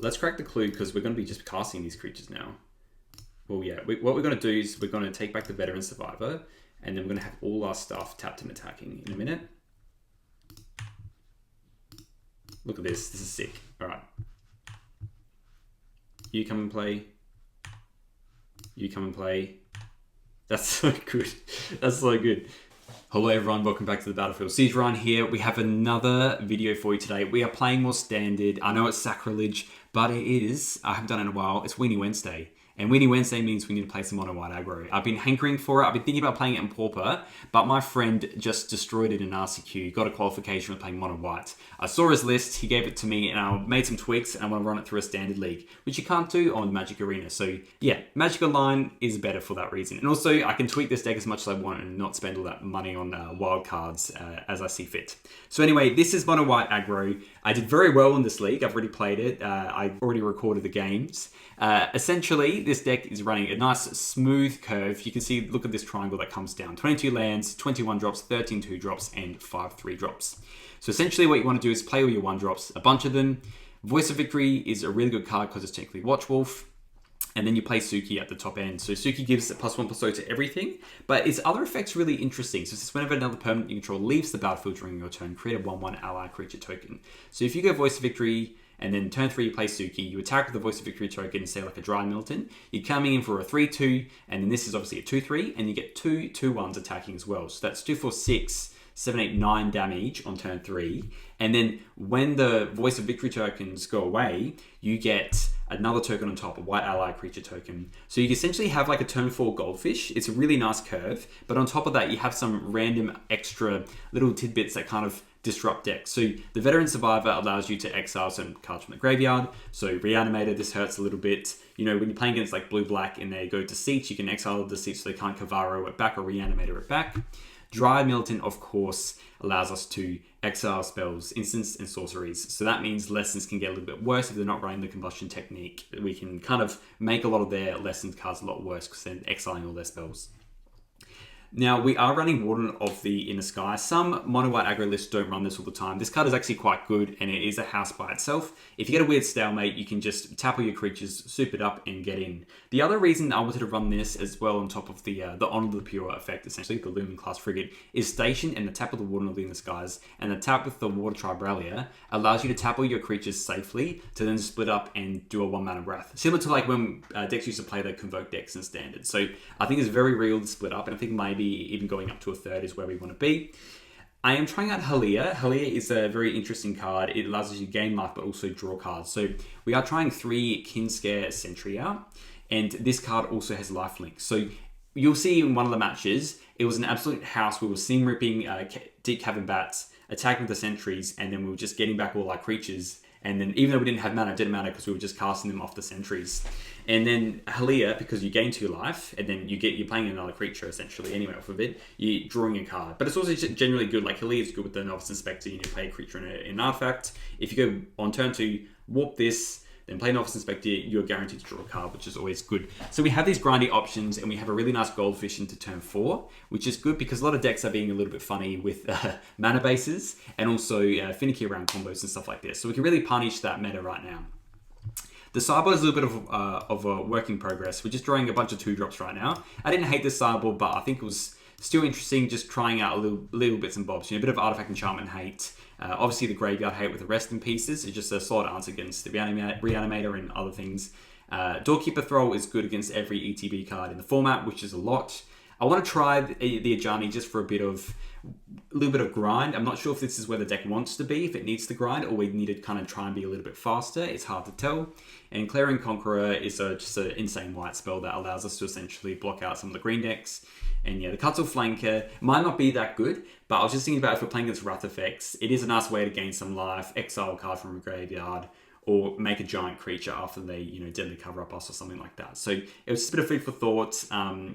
let's crack the clue because we're going to be just casting these creatures now. Well, yeah, what we're going to do is we're going to take back the Veteran Survivor, and then we're going to have all our stuff tapped and attacking in a minute. Look at this. This is sick. All right. You come and play. You come and play. That's so good. That's so good. Hello everyone, welcome back to the Battlefield. Siege Ryan here. We have another video for you today. We are playing more standard. I know it's sacrilege, but it is. I haven't done it in a while. It's Weenie Wednesday. And Weenie Wednesday means we need to play some Mono White Aggro. I've been hankering for it. I've been thinking about playing it in Pauper, but my friend just destroyed it in RCQ. Got a qualification with playing Mono White. I saw his list, he gave it to me, and I made some tweaks, and I want to run it through a standard league, which you can't do on Magic Arena. So yeah, Magic Online is better for that reason. And also, I can tweak this deck as much as I want and not spend all that money on wild cards as I see fit. So anyway, this is Mono White Aggro. I did very well in this league. I've already played it. I've already recorded the games. Essentially, this deck is running a nice smooth curve. You can see, look at this triangle that comes down. 22 lands, 21 drops, 13 2-drops, and 5 3-drops. So essentially what you want to do is play all your 1-drops, a bunch of them. Voice of Victory is a really good card because it's technically Watch Wolf. And then you play Suki at the top end. So Suki gives a +1/+0 to everything, but its other effects are really interesting. So this is whenever another permanent you control leaves the battlefield during your turn, create a 1/1 ally creature token. So if you go Voice of Victory, and then turn 3 you play Suki, you attack with the Voice of Victory token, say like a Dry Milton, you're coming in for a 3/2, and then this is obviously a 2/3, and you get 2 2/1s attacking as well. So that's 2, 4, 6, 7, 8, 9 damage on turn 3. And then when the Voice of Victory tokens go away, you get another token on top, a white ally creature token. So you essentially have like a turn 4 goldfish. It's a really nice curve, but on top of that, you have some random extra little tidbits that kind of disrupt decks. So the Veteran Survivor allows you to exile some cards from the graveyard. So Reanimator, this hurts a little bit. You know, when you're playing against like blue-black and they go to Seats, you can exile the Seats so they can't Kavaro it back or Reanimator it back. Dry Milton, of course, allows us to exile spells, instants, and sorceries. So that means lessons can get a little bit worse if they're not running the combustion technique. We can kind of make a lot of their lessons cards a lot worse because they're exiling all their spells. Now, we are running Warden of the Inner Sky. Some Mono White Aggro lists don't run this all the time. This card is actually quite good, and it is a house by itself. If you get a weird stalemate, you can just tap all your creatures, soup it up, and get in. The other reason I wanted to run this as well on top of the Honor of the Pure effect, essentially, the Lumen class frigate, is Station and the tap with the Warden of the Inner Skies, and the tap with the Water Tribralia allows you to tap all your creatures safely to then split up and do a 1-mana Wrath. Similar to like when decks used to play the Convoke decks in Standard. So I think it's very real to split up, and I think maybe even going up to a third is where we want to be. I am trying out Halia. Halia is a very interesting card. It allows us to gain life but also draw cards. So we are trying 3 Kinscare Sentry out, and this card also has lifelink. So you'll see in one of the matches, it was an absolute house. We were seam ripping Deep Cavern Bats, attacking the sentries, and then we were just getting back all our creatures. And then even though we didn't have mana, it didn't matter because we were just casting them off the sentries. And then Halia, because you gain 2 life, and then you're playing another creature essentially anyway off of it, you're drawing a card. But it's also generally good, like Halia is good with the Novice Inspector, you play a creature in an artifact. If you go on turn 2, warp this, then play Novice Inspector, you're guaranteed to draw a card, which is always good. So we have these grindy options, and we have a really nice goldfish into turn 4, which is good because a lot of decks are being a little bit funny with mana bases, and also finicky around combos and stuff like this. So we can really punish that meta right now. The sideboard is a little bit of a work in progress. We're just drawing a bunch of 2-drops right now. I didn't hate this sideboard, but I think it was still interesting just trying out a little bits and bobs. You know, a bit of Artifact Enchantment hate. Obviously the Graveyard hate with the Rest in Pieces is just a solid answer against the Reanimator and other things. Doorkeeper Thrall is good against every ETB card in the format, which is a lot. I want to try the Ajani just for a little bit of grind. I'm not sure if this is where the deck wants to be, if it needs to grind, or we need to kind of try and be a little bit faster. It's hard to tell. And Clarion Conqueror is just an insane white spell that allows us to essentially block out some of the green decks. And yeah, the Cuttle Flanker might not be that good, but I was just thinking about if we're playing against Wrath effects, it is a nice way to gain some life, exile a card from a graveyard, or make a giant creature after they, deadly cover up us or something like that. So it was just a bit of food for thought.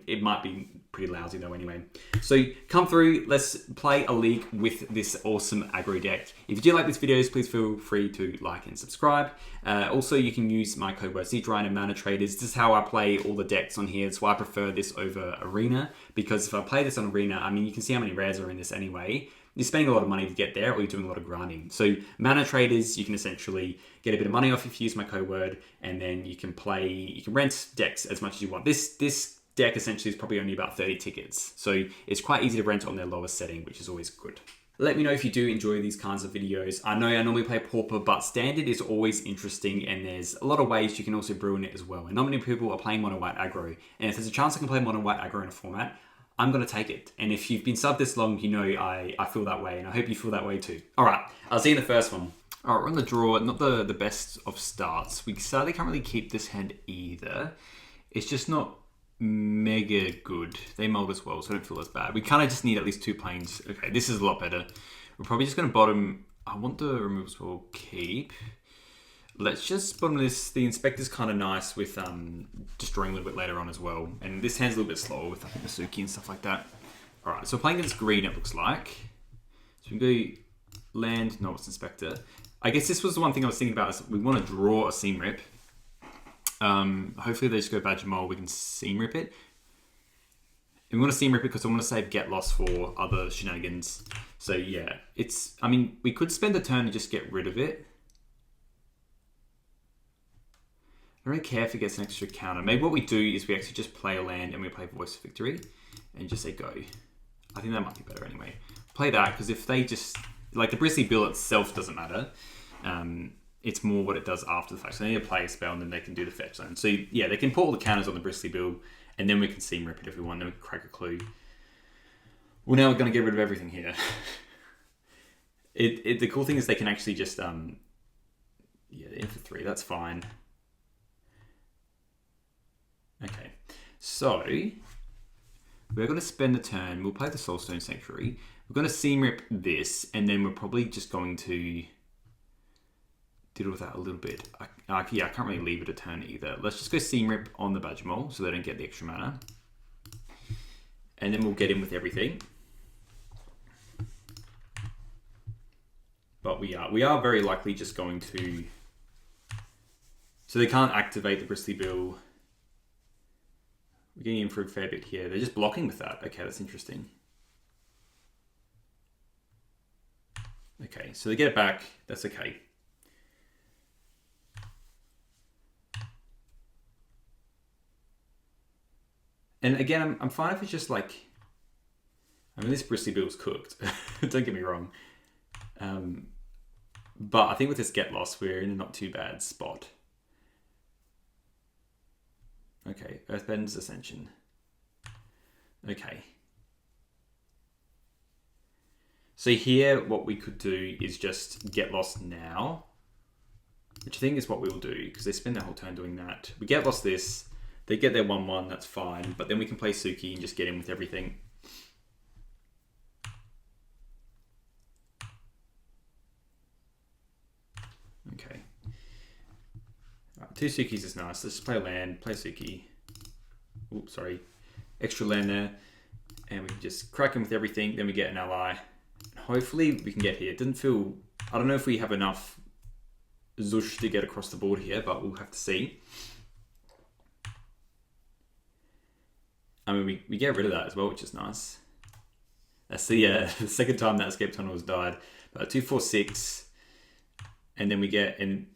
It might be pretty lousy though anyway. So come through, let's play a league with this awesome aggro deck. If you do like these videos, please feel free to like and subscribe. Also, you can use my code word Siege Ryan and Mana Traders. This is how I play all the decks on here. That's why I prefer this over Arena, because if I play this on Arena, I mean, you can see how many rares are in this anyway. you're spending a lot of money to get there, or you're doing a lot of grinding. So mana traders, you can essentially get a bit of money off if you use my code word, and then you can rent decks as much as you want. This deck essentially is probably only about 30 tickets. So it's quite easy to rent on their lowest setting, which is always good. Let me know if you do enjoy these kinds of videos. I know I normally play Pauper, but Standard is always interesting, and there's a lot of ways you can also brew in it as well. And not many people are playing Mono White Aggro. And if there's a chance I can play Mono White Aggro in a format, I'm going to take it. And if you've been subbed this long, you know I feel that way, and I hope you feel that way too. All right, I'll see you in the first one. All right, we're on the draw. Not the best of starts. We sadly can't really keep this hand either. It's just not mega good. They mold as well, so I don't feel as bad. We kind of just need at least 2 planes. Okay, this is a lot better. We're probably just going to bottom. I want the removals will keep. Let's just bottom this. The Inspector's kind of nice with destroying a little bit later on as well. And this hand's a little bit slower with, I think, the Suki and stuff like that. All right, so we're playing against green, it looks like. So we can go land, no, it's Inspector. I guess this was the one thing I was thinking about, is we want to draw a Seam Rip. Hopefully they just go Badger Mole, we can Seam Rip it. And we want to Seam Rip it because I want to save Get Lost for other shenanigans. So yeah, I mean, we could spend a turn and just get rid of it. I don't really care if it gets an extra counter. Maybe what we do is we actually just play a land and we play Voice of Victory and just say go. I think that might be better anyway. Play that, because if they just, like, the Bristly Bill itself doesn't matter. It's more what it does after the fact. So they need to play a spell and then they can do the fetch zone. So yeah, they can put all the counters on the Bristly Bill, and then we can Seam Rip it if we want, then we can crack a clue. Well, now we're going to get rid of everything here. The cool thing is they can actually just, yeah, in for 3, that's fine. Okay, so we're going to spend the turn, we'll play the Soulstone Sanctuary, we're going to Seam Rip this, and then we're probably just going to deal with that a little bit. Yeah, I can't really leave it a turn either. Let's just go Seam Rip on the Badger Mole so they don't get the extra mana. And then we'll get in with everything. But we are very likely just going to... So they can't activate the Bristly Bill. We're getting in for a fair bit here. They're just blocking with that. Okay, that's interesting. Okay, so they get it back. That's okay. And again, I'm fine if it's just like... I mean, this Bristly Bill's cooked. Don't get me wrong. But I think with this Get Lost, we're in a not too bad spot. Okay, Earthbend's Ascension. Okay. So here, what we could do is just Get Lost now, which I think is what we'll do, because they spend their whole turn doing that. We Get Lost this, they get their 1/1, that's fine, but then we can play Suki and just get in with everything. Okay. Right, 2 Sukis is nice. Let's just play a land, play Suki. Oops, sorry. Extra land there. And we can just crack in with everything. Then we get an ally. Hopefully we can get here. It doesn't feel... I don't know if we have enough Zush to get across the board here, but we'll have to see. I mean, we get rid of that as well, which is nice. That's the second time that Escape Tunnel has died. But 2, 4, 6... And then we get, and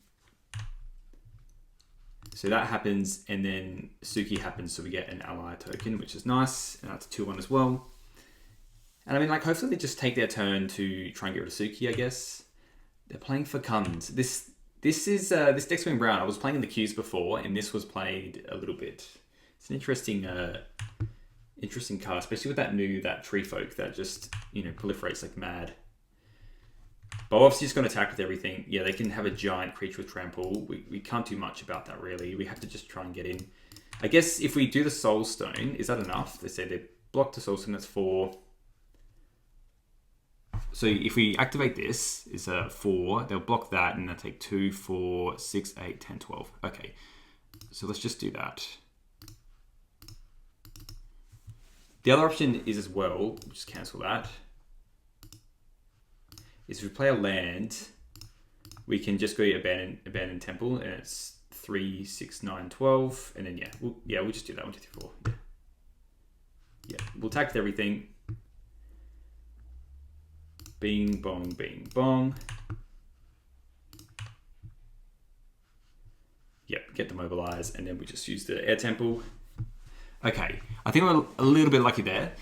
so that happens, and then Suki happens, so we get an ally token, which is nice, and that's a 2/1 as well. And I mean, like, hopefully they just take their turn to try and get rid of Suki, I guess. They're playing for Kund. This deck's been brown. I was playing in the queues before, and this was played a little bit. It's an interesting card, especially with that Tree Folk that just, you know, proliferates like mad. But obviously just going to attack with everything. Yeah, they can have a giant creature with trample. We can't do much about that, really. We have to just try and get in. I guess if we do the Soul Stone, is that enough? They say they block the Soul Stone, that's 4. So if we activate this, is a 4. They'll block that, and they'll take 2, 4, 6, 8, 10, 12. Okay, so let's just do that. The other option is as well, we'll just cancel that, is if we play a land, we can just go abandon temple, and it's 3, 6, 9, 12, and then we'll just do that. 1, 2, 3, 4. Yeah, we'll attack with everything. Bing, bong, bing, bong. Yep, get the mobilize, and then we just use the air temple. Okay, I think we're a little bit lucky there.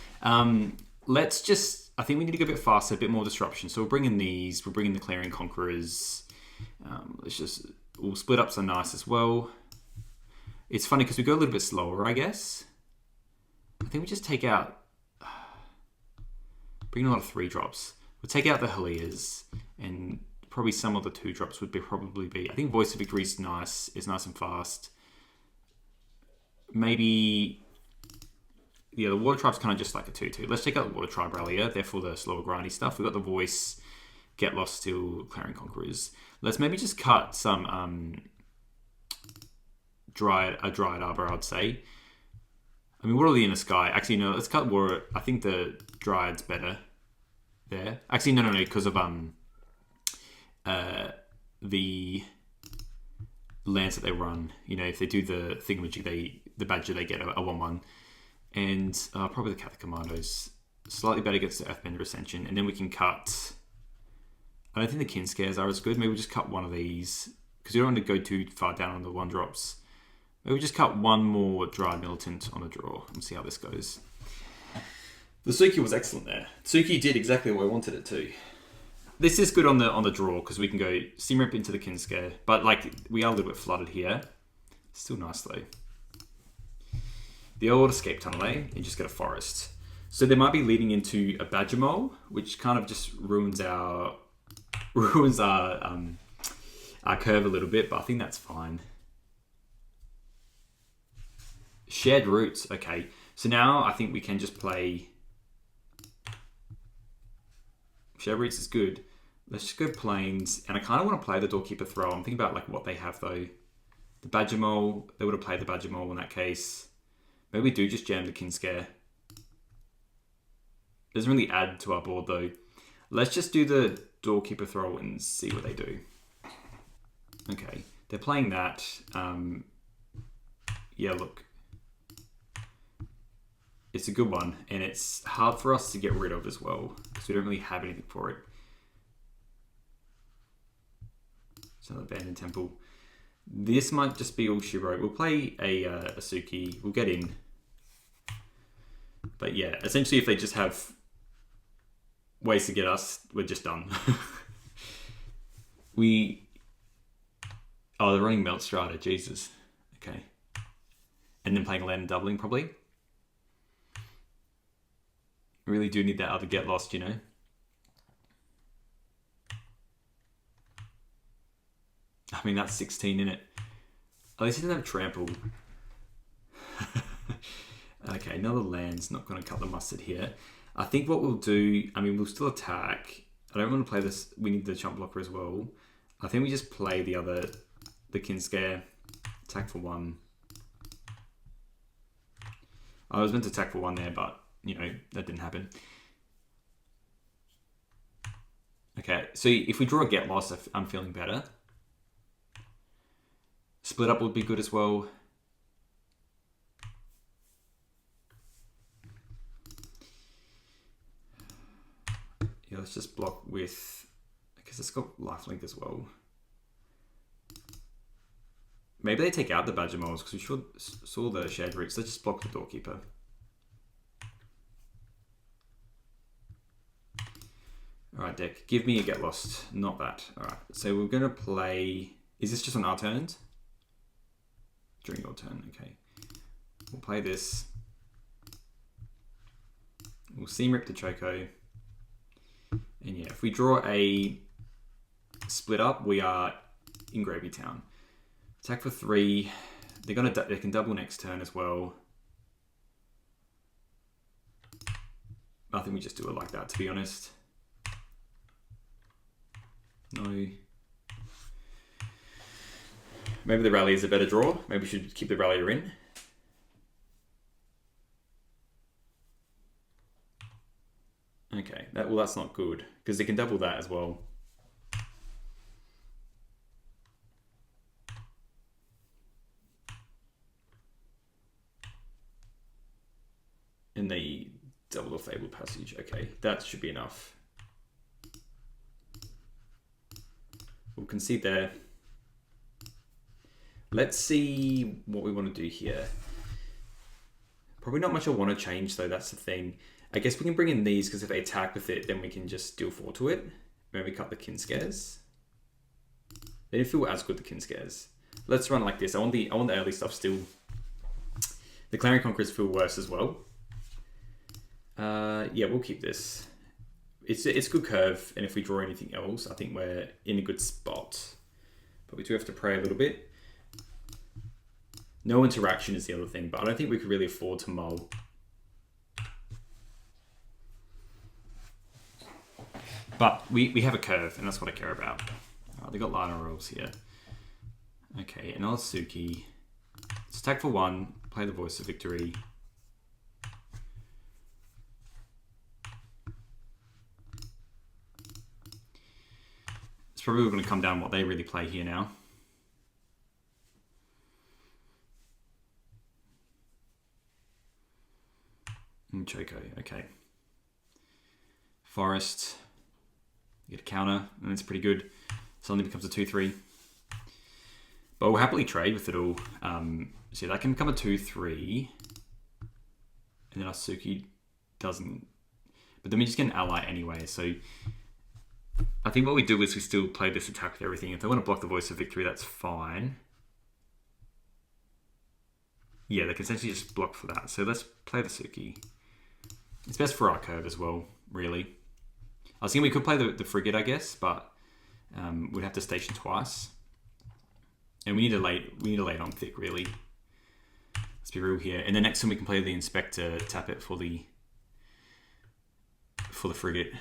Let's just, I think we need to go a bit faster, a bit more disruption. So we'll bring in these, we'll bring in the Clearing Conquerors. We'll split up some nice as well. It's funny because we go a little bit slower, I guess. I think we just take out, bring in a lot of 3-drops. We'll take out the Helias, and probably some of the 2-drops would probably be, I think Voice of Victory is nice and fast. Maybe, yeah, the Water Tribe's kind of just like a 2-2. Let's take out the Water Tribe Rallier, therefore the slower grindy stuff. We've got the Voice, Get Lost, Still, Clearing Conquerors. Let's maybe just cut some Dryad Arbor, I'd say. I mean, what are the Inner Sky? Actually, no, let's cut War. I think the Dryad's better there. Actually, no, because of the lands that they run. You know, if they do the thingamajig, the Badger, they get a 1/1. And probably the Catholic Commandos. Slightly better against the Earthbender Ascension. And then we can cut... I don't think the Kin Scares are as good. Maybe we'll just cut one of these. Because you don't want to go too far down on the 1-drops. Maybe we just cut one more Dryad Militant on the draw. And see how this goes. The Suki was excellent there. Suki did exactly what I wanted it to. This is good on the draw because we can go Steam-Rip into the Kin Scare. But like we are a little bit flooded here. Still nice though. The old Escape Tunnel, and just get a Forest. So they might be leading into a Badger Mole, which kind of just ruins our curve a little bit, but I think that's fine. Shared Roots, okay. So now I think we can just play... Shared Roots is good. Let's just go Plains, and I kind of want to play the Doorkeeper Throw. I'm thinking about like what they have though. The Badger Mole, they would have played the Badger Mole in that case. Maybe we do just jam the Kin Scare. Doesn't really add to our board though. Let's just do the Doorkeeper Throw and see what they do. Okay, they're playing that. Yeah, look. It's a good one, and it's hard for us to get rid of as well, because we don't really have anything for it. It's another Abandoned Temple. This might just be all she wrote. We'll play a Suki. We'll get in. But yeah, essentially if they just have ways to get us, we're just done. Oh, they're running Melt Strata. Jesus. Okay. And then playing a land and doubling, probably. Really do need that other Get Lost, you know. I mean, that's 16 in it. At least he didn't have Trample. Okay, another land's not going to cut the mustard here. I think what we'll do, I mean, we'll still attack. I don't want to play this. We need the Chump Blocker as well. I think we just play the Kin Scare. Attack for 1. I was meant to attack for 1 there, but, you know, that didn't happen. Okay, so if we draw a Get Lost, I'm feeling better. Split Up would be good as well. Yeah, let's just block with... Because it's got lifelink as well. Maybe they take out the Badger Moles because we saw the Shared Roots. Let's just block the Doorkeeper. Alright, deck. Give me a Get Lost. Not that. Alright, so we're going to play... Is this just on our turns? During your turn, okay. We'll play this. We'll Seam Rip the Choco. And yeah, if we draw a Split Up, we are in Gravy Town. Attack for 3. They can double next turn as well. I think we just do it like that, to be honest. No. Maybe the Rally is a better draw. Maybe we should keep the Rallier in. Okay, well that's not good, because they can double that as well. And they double the Fabled Passage. Okay, that should be enough. We'll concede there. Let's see what we want to do here. Probably not much I want to change though, that's the thing. I guess we can bring in these because if they attack with it, then we can just deal 4 to it. Maybe cut the kin scares. They didn't feel as good, the kin scares. Let's run like this. I want the early stuff still. The Clarion Conquerors feel worse as well. Yeah, we'll keep this. It's a good curve, and if we draw anything else, I think we're in a good spot. But we do have to pray a little bit. No interaction is the other thing, but I don't think we could really afford to mull. But we have a curve, and that's what I care about. They got liner rolls here. Okay, another Suki. Let's attack for 1, play the Voice of Victory. It's probably going to come down what they really play here now. Choco, okay. Forest. You get a counter, and it's pretty good. Suddenly becomes a 2-3. But we'll happily trade with it all. So that can become a 2-3. And then our Suki doesn't. But then we just get an ally anyway. So I think what we do is we still play this attack with everything. If they want to block the Voice of Victory, that's fine. Yeah, they can essentially just block for that. So let's play the Suki. It's best for our curve as well, really. I was thinking we could play the frigate, I guess, but we'd have to station twice. And we need to lay it on thick, really. Let's be real here. And the next time we can play the Inspector, tap it for the frigate.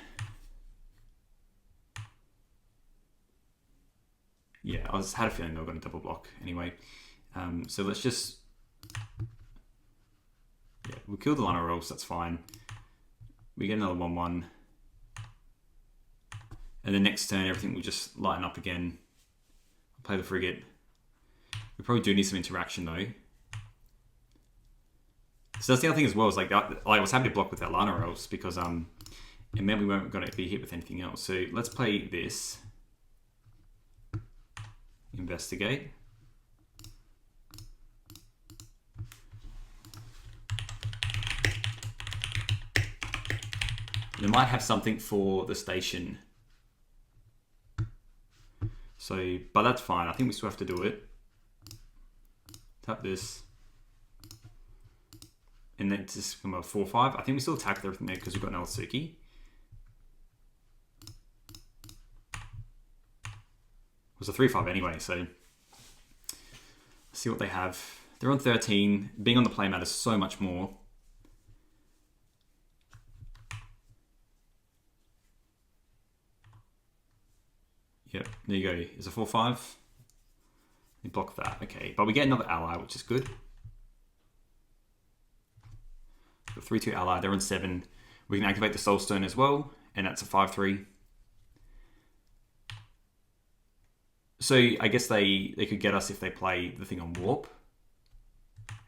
Yeah, I had a feeling they were going to double block anyway. So let's just... Yeah, we'll kill the liner rolls, that's fine. We get another 1-1. And the next turn, everything will just lighten up again. I'll play the frigate. We probably do need some interaction though. So that's the other thing as well, is like I was happy to block with that liner rolls because it meant we weren't going to be hit with anything else. So let's play this. Investigate. They might have something for the station. So, but that's fine. I think we still have to do it. Tap this. And then just become a 4-5. I think we still attack with everything there because we've got another Suki. It was a 3-5 anyway, so let's see what they have. They're on 13. Being on the play matters so much more. Yep, there you go. It's a 4-5. We block that. Okay, but we get another ally, which is good. 3-2 ally. They're on 7. We can activate the Soulstone as well, and that's a 5-3. So I guess they could get us if they play the thing on Warp.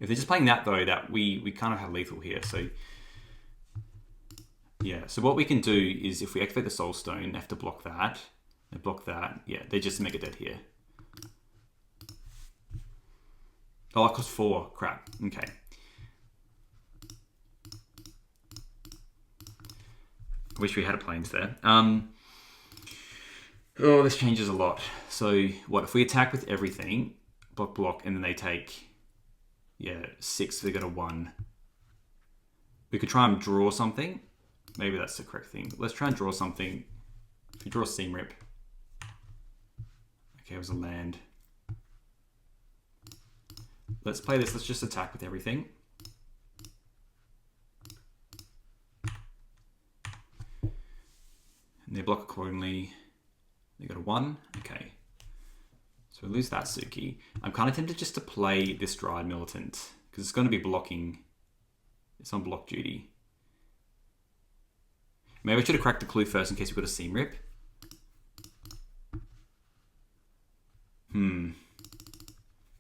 If they're just playing that though, that we kind of have lethal here. So yeah. So what we can do is if we activate the Soulstone, they have to block that. They block that. Yeah, they just make it dead here. Oh, it costs 4. Crap. Okay. I wish we had a planes there. Oh, this changes a lot. So what if we attack with everything, block, and then they take, yeah, 6. They got a 1. We could try and draw something. Maybe that's the correct thing. Let's try and draw something. If you draw a seam rip. Okay, it was a land. Let's play this. Let's just attack with everything. And they block accordingly. They got a 1. Okay. So we lose that Suki. I'm kind of tempted just to play this Dryad Militant because it's going to be blocking. It's on block duty. Maybe I should have cracked the clue first in case we got a seam rip.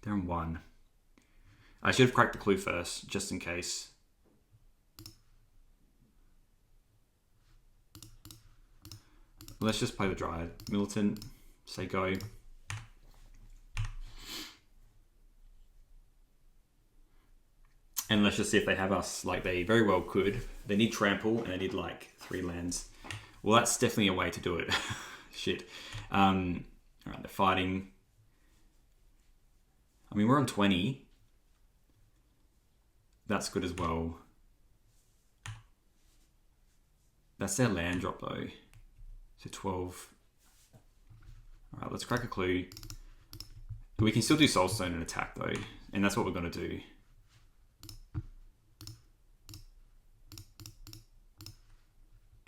They're on 1. I should have cracked the clue first, just in case. Let's just play the Dryad Militant. Say go. And let's just see if they have us, like they very well could. They need trample and they need like 3 lands. Well, that's definitely a way to do it. Shit. All right, they're fighting. I mean, we're on 20. That's good as well. That's their land drop though. So 12. All right, let's crack a clue. We can still do Soulstone and attack though. And that's what we're going to do.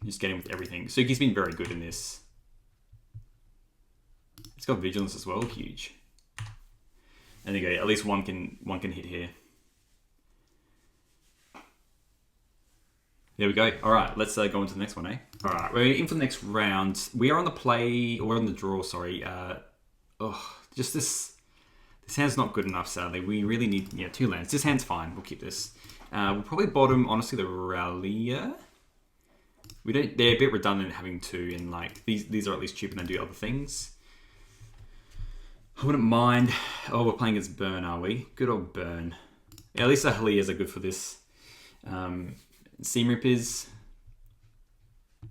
Just get him with everything. Suki's been very good in this. It's got Vigilance as well, huge. And there you go, at least one can hit here. There we go. All right, let's go into the next one, eh? All right, we're in for the next round. We are on the play, or on the draw, sorry. Just this hand's not good enough, sadly. We really need, 2 lands. This hand's fine, we'll keep this. We'll probably bottom, honestly, the Rallier. They're a bit redundant having 2, and like, these are at least cheaper than do other things. I wouldn't mind. Oh, we're playing as Burn, are we? Good old Burn. Yeah, at least the Heliers are good for this. Seam Rip is...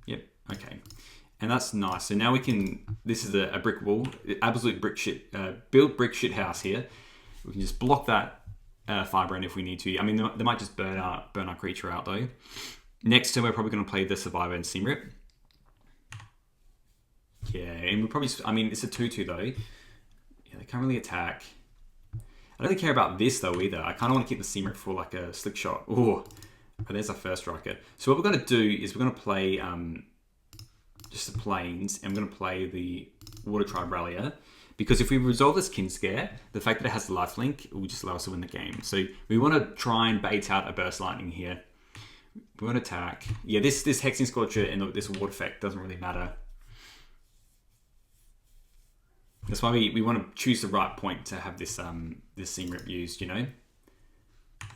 Yep, okay. And that's nice. So now we can... This is a brick wall. Absolute brick shit... built brick shit house here. We can just block that Fibre End if we need to. I mean, they might just burn our creature out though. Next turn, we're probably going to play the Survivor and Seam Rip. Yeah, and we'll probably... I mean, it's a 2-2 though. Yeah, they can't really attack. I don't really care about this though either. I kind of want to keep the Seam Rip for like a slick shot. Oh, there's our first striker. So what we're going to do is we're going to play just the Plains, and we're going to play the Water Tribe Rallier. Because if we resolve this Kin Scare, the fact that it has the lifelink will just allow us to win the game. So we want to try and bait out a Burst Lightning here. We want to attack. Yeah, this Hexing Scorcher and this Water effect doesn't really matter. That's why we want to choose the right point to have this this Seam Rip used,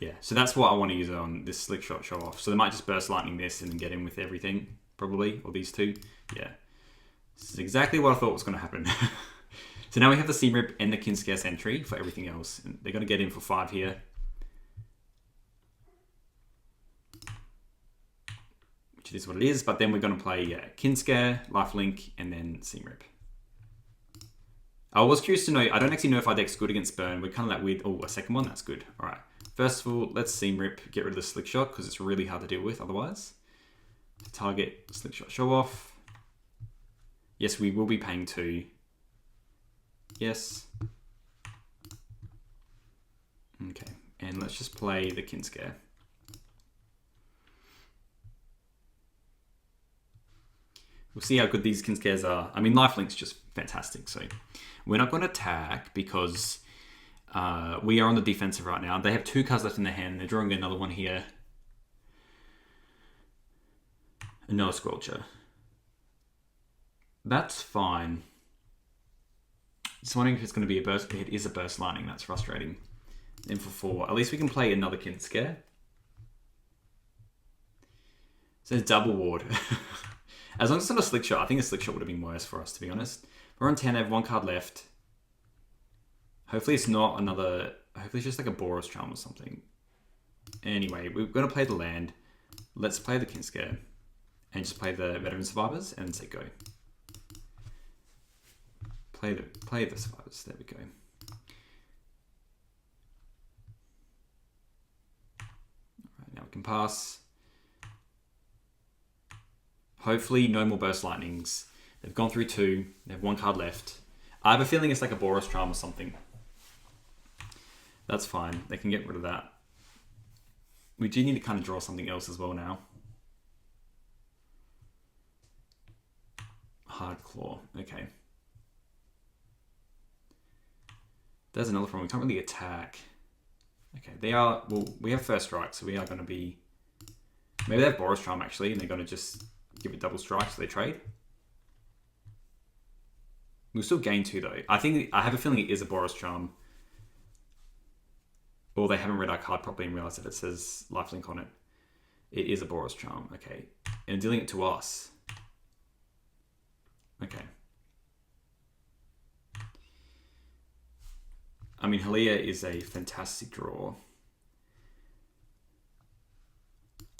Yeah, so that's what I want to use it on, this Slick Shot show off. So they might just Burst Lightning this and then get in with everything, probably, or these 2. Yeah, this is exactly what I thought was going to happen. So now we have the Seam Rip and the Kin Scare Sentry for everything else. And they're going to get in for 5 here. Which is what it is, but then we're going to play Kin Scare, Lifelink, and then Seam Rip. I was curious to know, I don't actually know if our deck's good against Burn. We're kind of like with, oh, a second one, that's good. All right, first of all, let's Seam Rip, get rid of the Slick Shot, because it's really hard to deal with otherwise. Target, Slick Shot, show off. Yes, we will be paying 2. Yes. Okay, and let's just play the Kin Scare. We'll see how good these Kin Scares are. I mean, Lifelink's just fantastic, so we're not going to attack because we are on the defensive right now. They have 2 cards left in their hand. They're drawing another one here. Another Squelcher. That's fine. Just wondering if it's going to be a burst. It is a Burst Lightning. That's frustrating. Then for 4. At least we can play another Kin Scare. So it's double ward. As long as it's not a Slick Shot, I think a Slick Shot would have been worse for us, to be honest. We're on 10, I have 1 card left. Hopefully it's not another... Hopefully it's just like a Boros Charm or something. Anyway, we're going to play the land. Let's play the Kin Scare. And just play the Veteran Survivors and say go. Play the Survivors. There we go. Alright, now we can pass. Hopefully no more Burst Lightnings. They've gone through 2. They have 1 card left. I have a feeling it's like a Boros Charm or something. That's fine. They can get rid of that. We do need to kind of draw something else as well now. Hard Claw. Okay. There's another problem. We can't really attack. Okay, they are... Well, we have first strike, so we are going to be... Maybe they have Boros Charm, actually, and they're going to just give it double strike, so they trade. We'll still gain 2, though. I have a feeling it is a Boros Charm. Or they haven't read our card properly and realized that it says lifelink on it. It is a Boros Charm. Okay. And dealing it to us. Okay. I mean, Halia is a fantastic draw.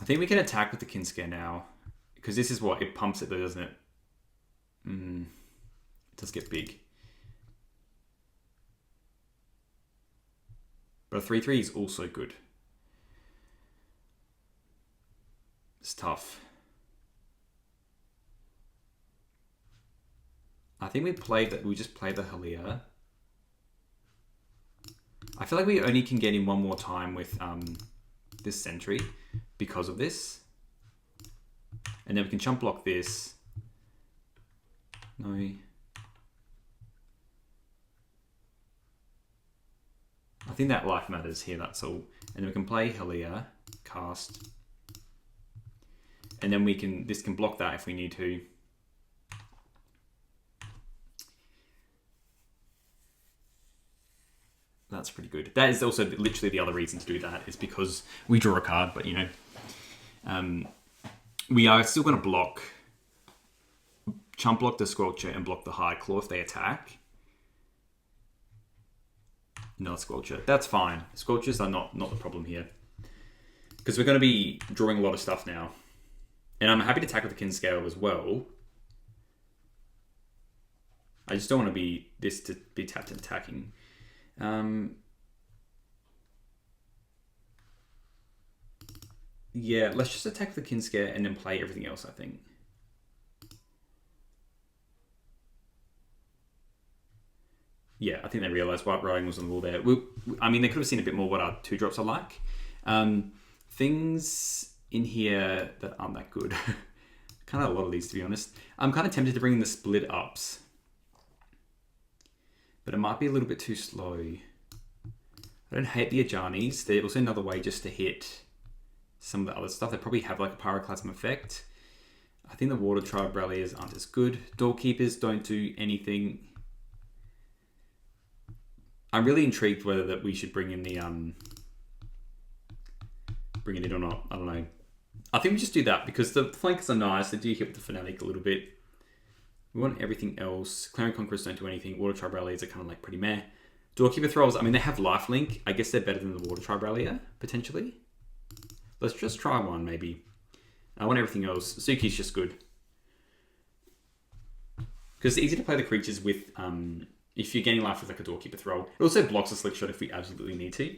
I think we can attack with the Kinscare now. Because this is what, it pumps it though, doesn't it? It does get big. But a 3/3 is also good. It's tough. I think we just played the Halia. I feel like we only can get in one more time with this Sentry because of this. And then we can chump block this. No. I think that life matters here, that's all. And then we can play Halia, cast. And then this can block that if we need to. That's pretty good. That is also literally the other reason to do that, is because we draw a card, but you know, we are still going to block, chump block the Squelcher and block the High Claw if they attack. No Squelcher. That's fine. Squelchers are not the problem here. Because we're going to be drawing a lot of stuff now. And I'm happy to attack with the Kinscale as well. I just don't want to be tapped and attacking. Yeah, let's just attack the Kinscare and then play everything else, I think. Yeah, I think they realised white writing was on the wall there. I mean, they could have seen a bit more what our 2-drops are like. Things in here that aren't that good. Kind of a lot of these, to be honest. I'm kind of tempted to bring in the split ups. But it might be a little bit too slow. I don't hate the Ajanis. They're also another way just to hit some of the other stuff. They probably have like a Pyroclasm effect. I think the Water Tribe Ralliers aren't as good. Doorkeepers don't do anything. I'm really intrigued whether that we should bring in the bring it in or not. I don't know. I think we just do that because the flankers are nice. They do hit with the Fanatic a little bit. We want everything else. Clarion Conquerors don't do anything. Water Tribe Ralliers are kind of like pretty meh. Doorkeeper Thralls, I mean, they have lifelink. I guess they're better than the Water Tribe Rallier, potentially. Let's just try one, maybe. I want everything else. Suki's just good. Because it's easy to play the creatures with, if you're getting life with like a Doorkeeper Thrall. It also blocks a Slick Shot if we absolutely need to.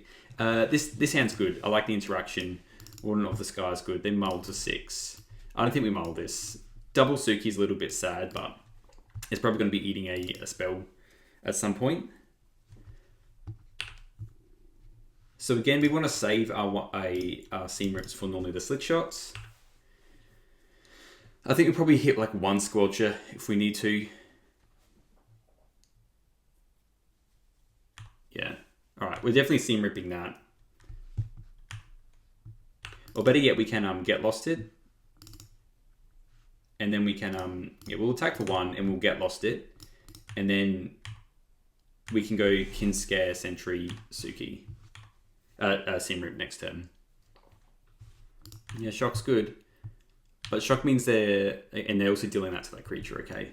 This hand's good. I like the interaction. Warden of the Sky is good. They mull to 6. I don't think we mull this. Double Suki's a little bit sad, but it's probably going to be eating a spell at some point. So again, we want to save our Seam Rips for normally the Slick Shots. I think we'll probably hit like one Squelcher if we need to. Yeah. Alright, we're definitely Seam Ripping that. Or better yet, we can get lost it. And then we can, we'll attack for 1 and we'll get lost it. And then we can go Kinscare, Sentry, Suki. Seam Rip next turn. Yeah, Shock's good. But Shock means they're also dealing that to that creature, okay.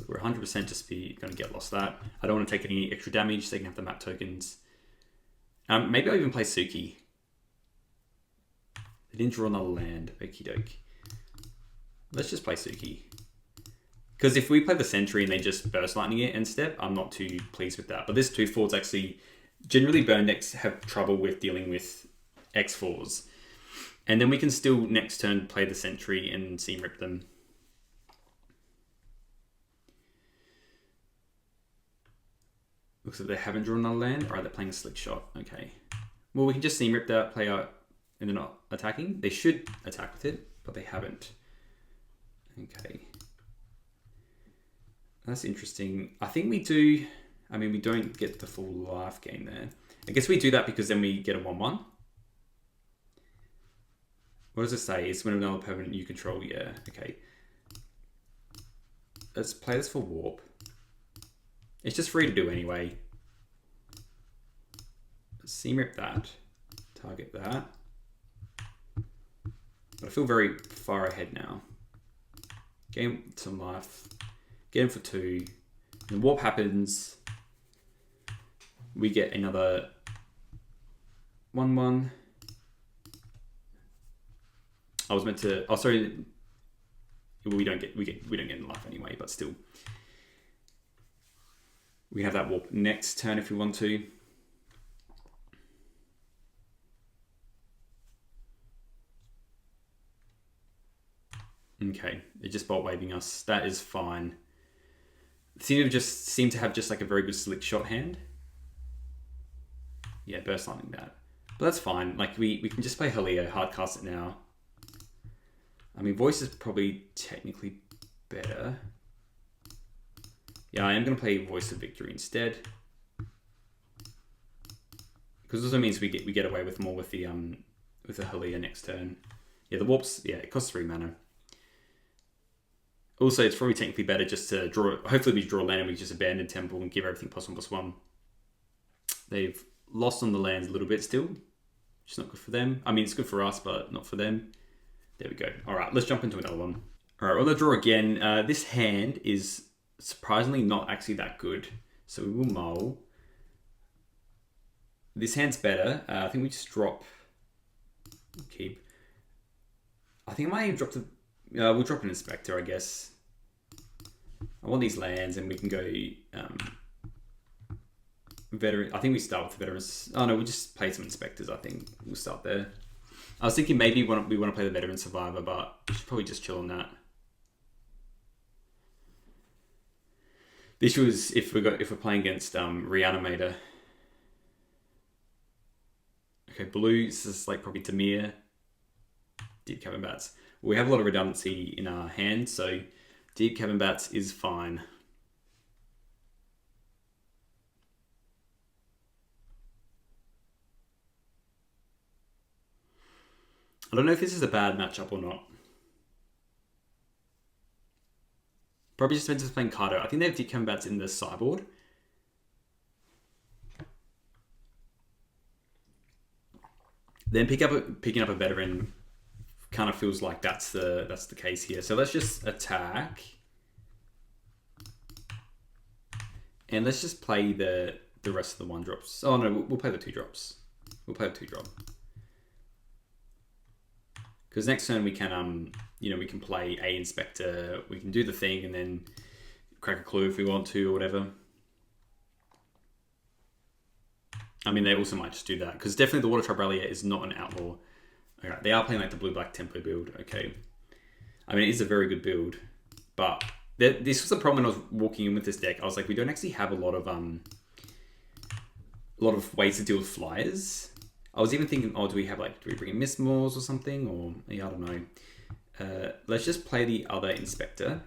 We're 100% just going to get lost that. I don't want to take any extra damage, so they can have the map tokens. Maybe I'll even play Suki. They didn't draw another land. Okie doke. Let's just play Suki. Because if we play the Sentry and they just burst lightning it end step, I'm not too pleased with that. But this 2/4's actually... Generally, burn decks have trouble with dealing with X4s. And then we can still next turn play the Sentry and Seam Rip them. Looks like they haven't drawn another land. Alright, they're playing a Slick Shot. Okay. Well, we can just Seam Rip that, play out, and they're not attacking. They should attack with it, but they haven't. Okay. That's interesting. I think we do... I mean, we don't get the full life gain there. I guess we do that because then we get a 1/1. What does it say? It's when another permanent you control. Yeah, okay. Let's play this for Warp. It's just free to do anyway. Let's Seam Rip that. Target that. But I feel very far ahead now. Get him some life. Get him for 2. And warp happens. We get another 1/1. I was meant to. Oh, sorry. We don't get in life anyway, but still. We have that warp next turn if we want to. Okay, they're just bolt waving us. That is fine. Seem to have just like a very good slick shot hand. Yeah, burst lightning that. But that's fine. Like we can just play Helio, hard cast it now. I mean, voice is probably technically better. Yeah, I am going to play Voice of Victory instead. Because it also means we get away with more with the Helio next turn. Yeah, the warps, yeah, it costs 3 mana. Also, it's probably technically better just to draw, hopefully we draw land and we just abandon Temple and give everything +1/+1. They've lost on the lands a little bit still, which is not good for them. I mean, it's good for us, but not for them. There we go. All right, let's jump into another one. All right, well, let's draw again. This hand is surprisingly not actually that good, so we will mull. This hand's better. I think we just drop, keep. I think I might even drop the, we'll drop an Inspector, I guess. I want these lands and we can go veteran. I think we start with the veterans. Oh no, we'll just play some Inspectors, I think. We'll start there. I was thinking maybe we want to play the Veteran Survivor, but we should probably just chill on that. This was if we're playing against Reanimator. Okay, blue, this is like probably Dimir. Deep Cavern Bats. We have a lot of redundancy in our hand, so Deep Cavern Bats is fine. I don't know if this is a bad matchup or not. Probably just depends on playing Cardo. I think they have Deep Cavern Bats in the sideboard. Then picking up a veteran kind of feels like that's the case here. So let's just attack. And let's just play the rest of the 1-drops. Oh no, we'll play the 2-drops. We'll play the 2-drop. Because next turn we can we can play a Inspector, we can do the thing and then crack a clue if we want to or whatever. I mean, they also might just do that because definitely the Water Tribe Rallier is not an outlaw. Okay, they are playing like the blue-black tempo build. Okay, I mean it is a very good build, but this was the problem when I was walking in with this deck. I was like, we don't actually have a lot of ways to deal with flyers. I was even thinking, oh, do we bring in Mistmores or something? Or, yeah, I don't know. Let's just play the other Inspector.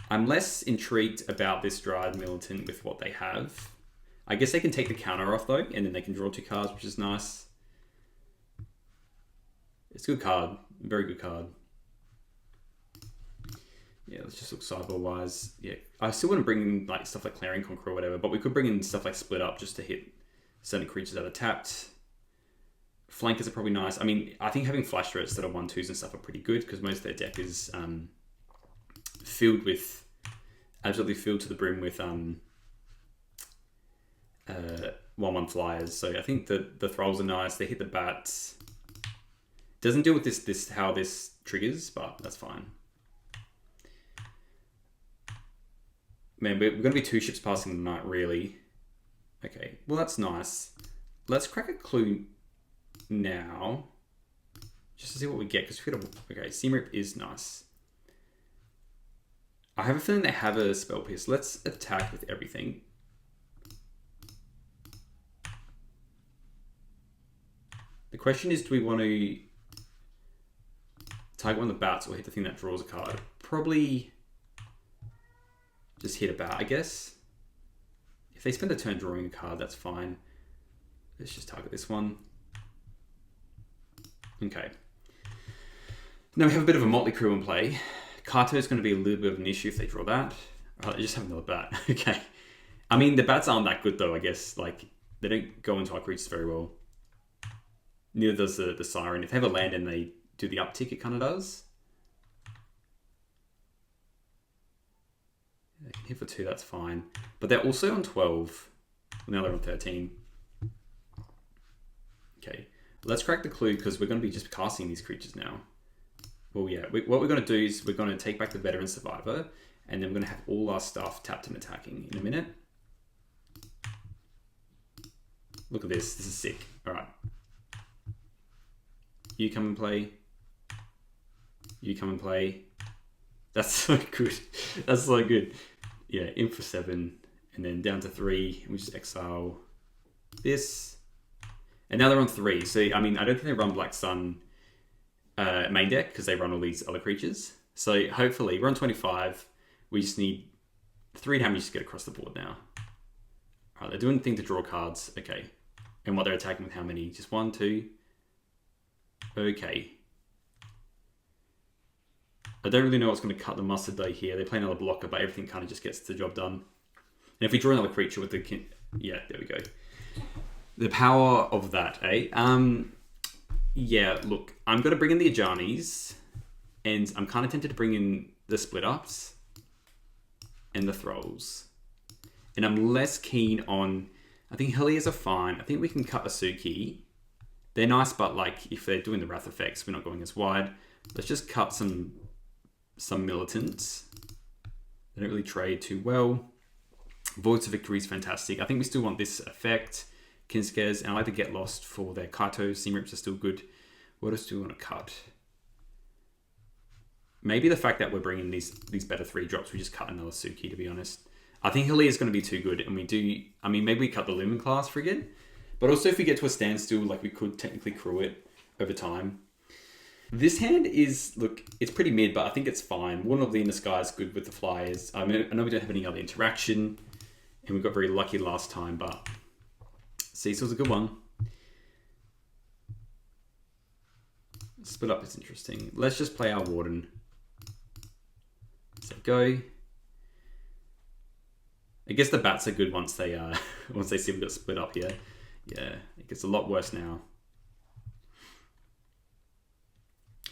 I'm less intrigued about this Dryad Militant with what they have. I guess they can take the counter off, though, and then they can draw 2 cards, which is nice. It's a good card. Very good card. Yeah, let's just look sideboard-wise. Yeah, I still want to bring in like stuff like Clarion Conqueror or whatever, but we could bring in stuff like Split Up just to hit certain creatures that are tapped. Flankers are probably nice. I mean, I think having flash threats that are 1/2s and stuff are pretty good because most of their deck is absolutely filled to the brim with 1/1 flyers. So I think the thralls are nice. They hit the bats. Doesn't deal with this how this triggers, but that's fine. Man, we're going to be 2 ships passing the night, really. Okay, well that's nice. Let's crack a clue now, just to see what we get. Because we got okay, Seam Rip is nice. I have a feeling they have a Spell Pierce. Let's attack with everything. The question is, do we want to target one of the bats or hit the thing that draws a card? Probably just hit a bat, I guess. If they spend a turn drawing a card, that's fine. Let's just target this one. Okay. Now we have a bit of a motley crew in play. Kato is going to be a little bit of an issue if they draw that. Right, they just have another bat. Okay. I mean, the bats aren't that good though, I guess. Like, they don't go into our creatures very well. Neither does the Siren. If they have a land and they do the uptick, it kind of does. They can hit for 2, that's fine. But they're also on 12. Now they're on 13. Okay, let's crack the clue because we're going to be just casting these creatures now. Well, yeah, what we're going to do is we're going to take back the Veteran Survivor, and then we're going to have all our stuff tapped and attacking in a minute. Look at this. This is sick. All right. You come and play. You come and play. That's so good. That's so good. Yeah, in for 7, and then down to 3. We just exile this. And now they're on 3. So, I mean, I don't think they run Black Sun main deck because they run all these other creatures. So, hopefully, we're on 25. We just need 3 damage to get across the board now. All right, they're doing the thing to draw cards. Okay. And what they're attacking with how many? Just 1, 2. Okay. I don't really know what's going to cut the mustard though here. They play another blocker, but everything kind of just gets the job done. And if we draw another creature with the... Yeah, there we go. The power of that, eh? Yeah, look, I'm going to bring in the Ajanis, and I'm kind of tempted to bring in the split-ups and the Thralls. And I'm less keen on... I think Helliers are fine. I think we can cut Asuki. They're nice, but like if they're doing the Wrath effects, we're not going as wide. Let's just cut some militants. They don't really trade too well. Voids of Victory is fantastic. I think we still want this effect. Kinskers, and I like to Get Lost for their Kaito. Seam Rips are still good. What else do we want to cut? Maybe the fact that we're bringing these better 3 drops, we just cut another Suki, to be honest. I think Hilly is going to be too good, and we do... I mean, maybe we cut the Lumen class frigate, but also if we get to a standstill, like we could technically crew it over time. This hand is, look, it's pretty mid, but I think it's fine. Warden of the Inner Sky is good with the flyers. I mean, I know we don't have any other interaction, and we got very lucky last time, but Cecil's a good one. Split up is interesting. Let's just play our Warden. So go. I guess the bats are good once they see we got split up here. Yeah, it gets a lot worse now.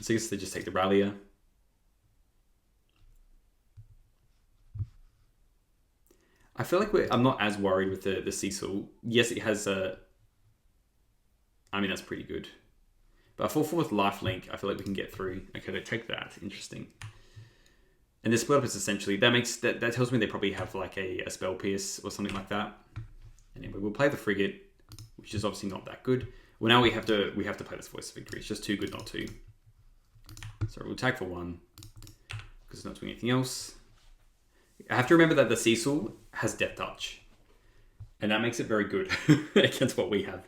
So I guess they just take the Rallier. I feel like I'm not as worried with the Cecil. Yes, it has a... I mean, that's pretty good. But a 4/4 with lifelink, I feel like we can get through. Okay, they take that. Interesting. And the split up is essentially... That tells me they probably have like a Spell Pierce or something like that. Anyway, we'll play the Frigate, which is obviously not that good. Well, now we have to play this Voice of Victory. It's just too good not to. So we'll attack for 1 because it's not doing anything else. I have to remember that the Cecil has Death Touch, and that makes it very good against what we have.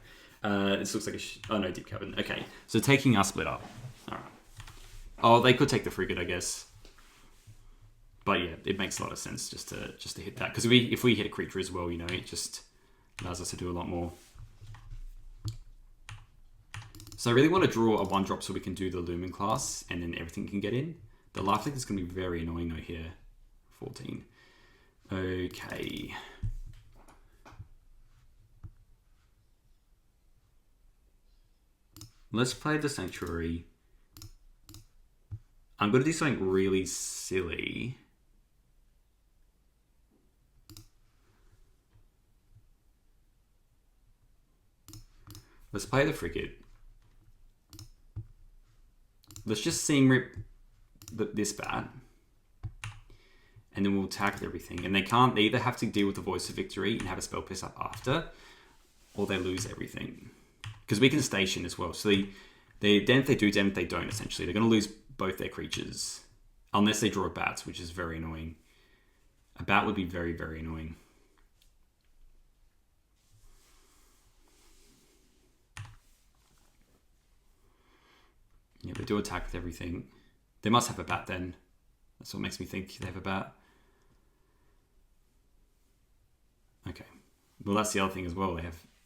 This looks like oh no, Deep Cavern. Okay, so taking our split up. All right. Oh, they could take the frigate, I guess. But yeah, it makes a lot of sense just to hit that because if we hit a creature as well, you know, it just allows us to do a lot more. So I really want to draw a 1-drop so we can do the Lumen class and then everything can get in. The lifelink is going to be very annoying though here. 14. Okay. Let's play the Sanctuary. I'm going to do something really silly. Let's play the Frigate. Let's just Seam Rip this bat. And then we'll attack everything. And they either have to deal with the Voice of Victory and have a Spell Pierce up after, or they lose everything. Because we can station as well. So then if they do, then if they don't, essentially. They're going to lose both their creatures. Unless they draw bats, which is very annoying. A bat would be very, very annoying. Yeah, they do attack with everything. They must have a bat then. That's what makes me think they have a bat. Okay. Well, that's the other thing as well.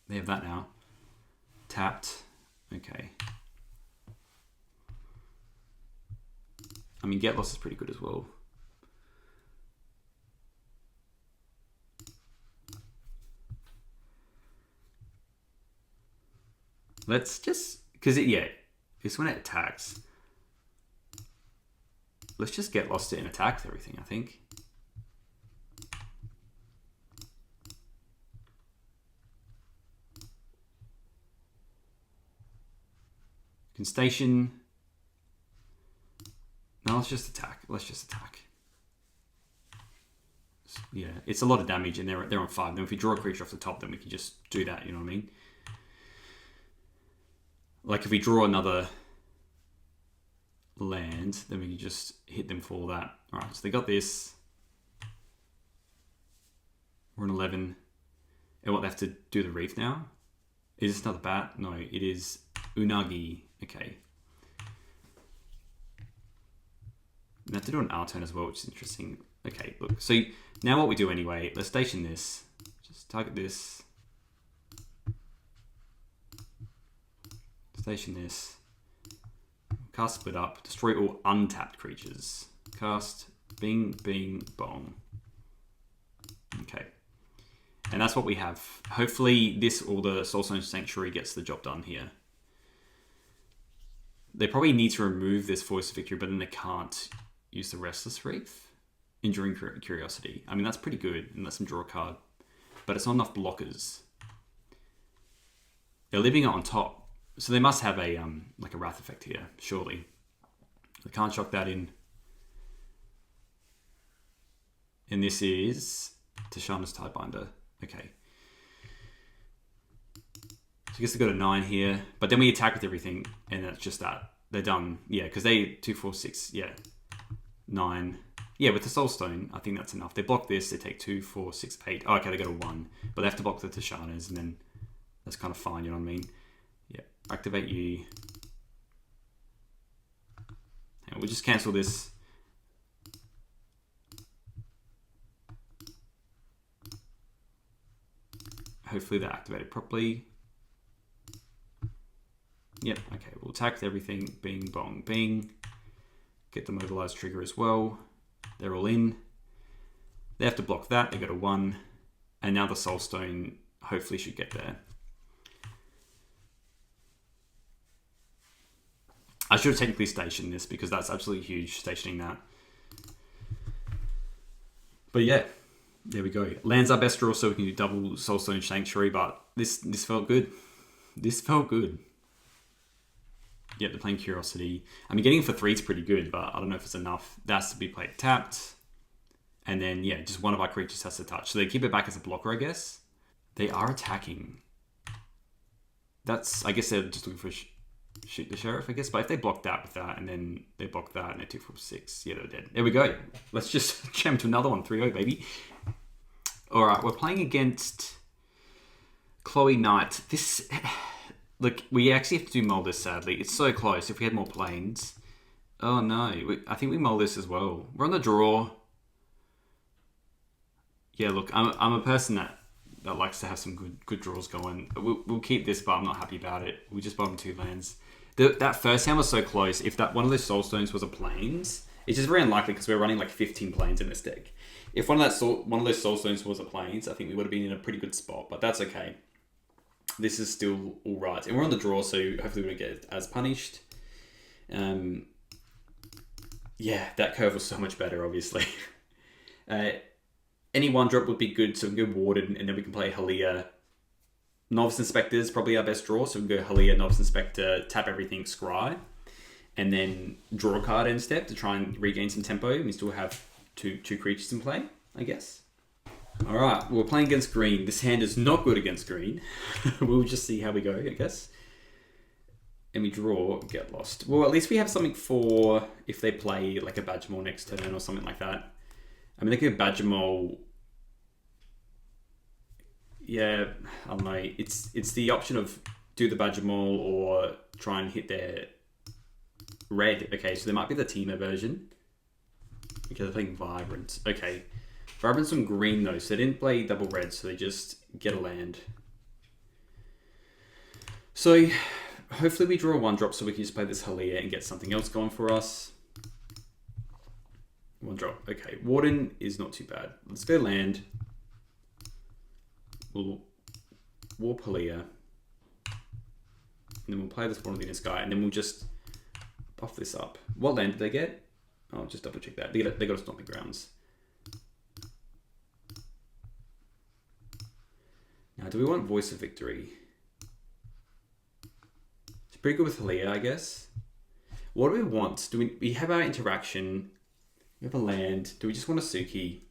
They have that now. Tapped. Okay. I mean, Get Lost is pretty good as well. Let's just... Because it's when it attacks. Let's just Get Lost it and attack with everything, I think. can station. No, let's just attack. Let's just attack. Yeah, it's a lot of damage, and they're on 5. Then if we draw a creature off the top, then we can just do that. You know what I mean? Like if we draw another land, then we can just hit them for all that. All right, so they got this. We're on 11. And what, they have to do the reef now? Is this another bat? No, it is Unagi. Okay. We have to do an R turn as well, which is interesting. Okay, look. So now what we do anyway, let's station this. Just target this. Station this. Cast split up. Destroy all untapped creatures. Cast bing, bing, bong. Okay. And that's what we have. Hopefully this or the Soulstone Sanctuary gets the job done here. They probably need to remove this Voice of Victory, but then they can't use the Restless Reef. Enduring Curiosity. I mean, that's pretty good, and lets them draw a card. But it's not enough blockers. They're leaving it on top. So they must have a like a Wrath effect here, surely. They can't shock that in. And this is Tishana's Tidebinder. Okay. So I guess they got a 9 here. But then we attack with everything, and that's just that. They're done. Yeah, because they 2, 4, 6. Yeah. 9. Yeah, with the Soulstone, I think that's enough. They block this, they take 2, 4, 6, 8. Oh, okay, they go to 1. But they have to block the Tishanas, and then that's kind of fine, you know what I mean? Yeah. Activate you. And we'll just cancel this. Hopefully they're activated properly. Yep, okay, we'll attack with everything. Bing, bong, bing. Get the mobilized trigger as well. They're all in. They have to block that. They go to 1. And now the Soulstone hopefully should get there. I should have technically stationed this because that's absolutely huge, stationing that. But yeah, there we go. Lands our best draw, so we can do double Soulstone Sanctuary, but this felt good. This felt good. Yeah, they're playing Curiosity. I mean, getting it for 3 is pretty good, but I don't know if it's enough. That has to be played tapped. And then, yeah, just one of our creatures has to touch. So they keep it back as a blocker, I guess. They are attacking. That's, I guess they're just looking for shoot the Sheriff, I guess. But if they block that with that, and then they block that, and they're 2, 4, 6, yeah, they're dead. There we go. Let's just jam to another one. 3-0, baby. All right, we're playing against Chloe Knight. This... Look, we actually have to do mull this, sadly. It's so close. If we had more planes. Oh, no. I think we mull this as well. We're on the draw. Yeah, look, I'm a person that likes to have some good draws going. We'll keep this, but I'm not happy about it. We just bottom 2 lands. That first hand was so close. If that one of those Soulstones was a planes, it's just very unlikely because we're running like 15 planes in this deck. If one of those Soulstones was a planes, I think we would have been in a pretty good spot, but that's okay. This is still all right. And we're on the draw, so hopefully we don't get as punished. Yeah, that curve was so much better, obviously. Any 1-drop would be good, so we can go Warden, and then we can play Halia. Novice Inspector is probably our best draw, so we can go Halia, Novice Inspector, tap everything, Scry, and then draw a card end step to try and regain some tempo. We still have two creatures in play, I guess. Alright, we're playing against green. This hand is not good against green. We'll just see how we go, I guess. And we draw, get lost. Well, at least we have something for if they play like a Badgermole next turn or something like that. I mean, they could Badgermole... Yeah, I don't know. It's the option of do the Badgermole or try and hit their red. Okay, so there might be the Teemo version. Okay, they're playing Vibrant. Okay. Vibrant's on green though, so they didn't play double red, so they just get a land. So hopefully we draw a 1-drop so we can just play this Halia and get something else going for us. 1-drop. Okay, Warden is not too bad. Let's go land. We'll warp Halia. And then we'll play this Warden in this guy, and then we'll just buff this up. What land did they get? Oh, just double check that. They got a Stomping Grounds. Now, do we want Voice of Victory? pretty good with Halia, I guess. What do we want? Do we have our interaction? We have a land. Do we just want a Suki?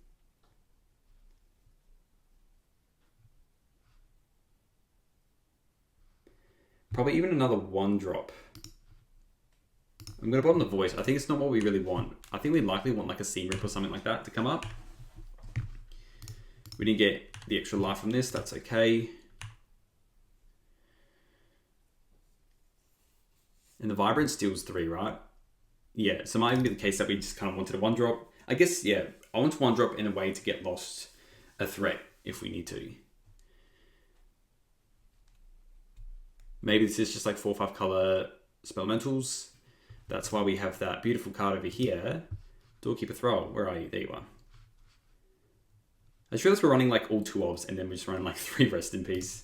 Probably even another 1-drop. I'm going to put on the voice. I think it's not what we really want. I think we likely want like a Seam Rip or something like that to come up. We didn't get the extra life from this. That's okay. And the Vibrant steals 3, right? Yeah, so it might even be the case that we just kind of wanted a 1-drop. I guess, yeah, I want 1-drop in a way to get lost a threat if we need to. Maybe this is just like 4 or 5 color Spelementals. That's why we have that beautiful card over here. Doorkeeper Thrall. Where are you? There you are. I just realized we're running like all 2 obs and then we're just running like 3 Rest in Peace.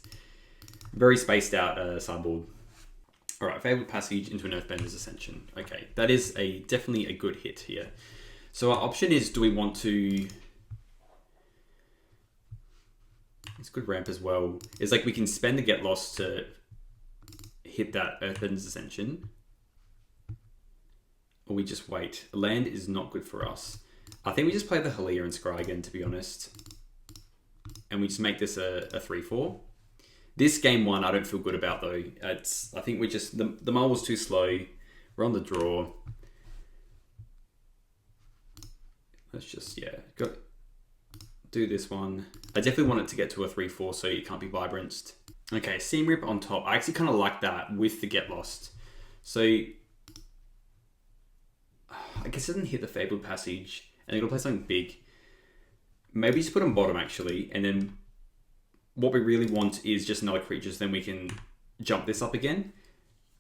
Very spaced out sideboard. Alright, Fabled Passage into an Earthbender's Ascension. Okay, that is definitely a good hit here. So our option is, do we want to... It's good ramp as well. It's like we can spend the Get Lost to hit that Earthbender's Ascension. Or we just wait. Land is not good for us. I think we just play the Halia and Scry again, to be honest. And we just make this a 3-4. This game 1, I don't feel good about though. I think we just, the mull was too slow. We're on the draw. Let's just, yeah, do this one. I definitely want it to get to a 3-4 so it can't be Vibranced. Okay, Seam Rip on top. I actually kind of like that with the Get Lost. So, I guess it doesn't hit the Fabled Passage. And they're going to play something big. Maybe just put on bottom actually. And then what we really want is just another creature. So then we can jump this up again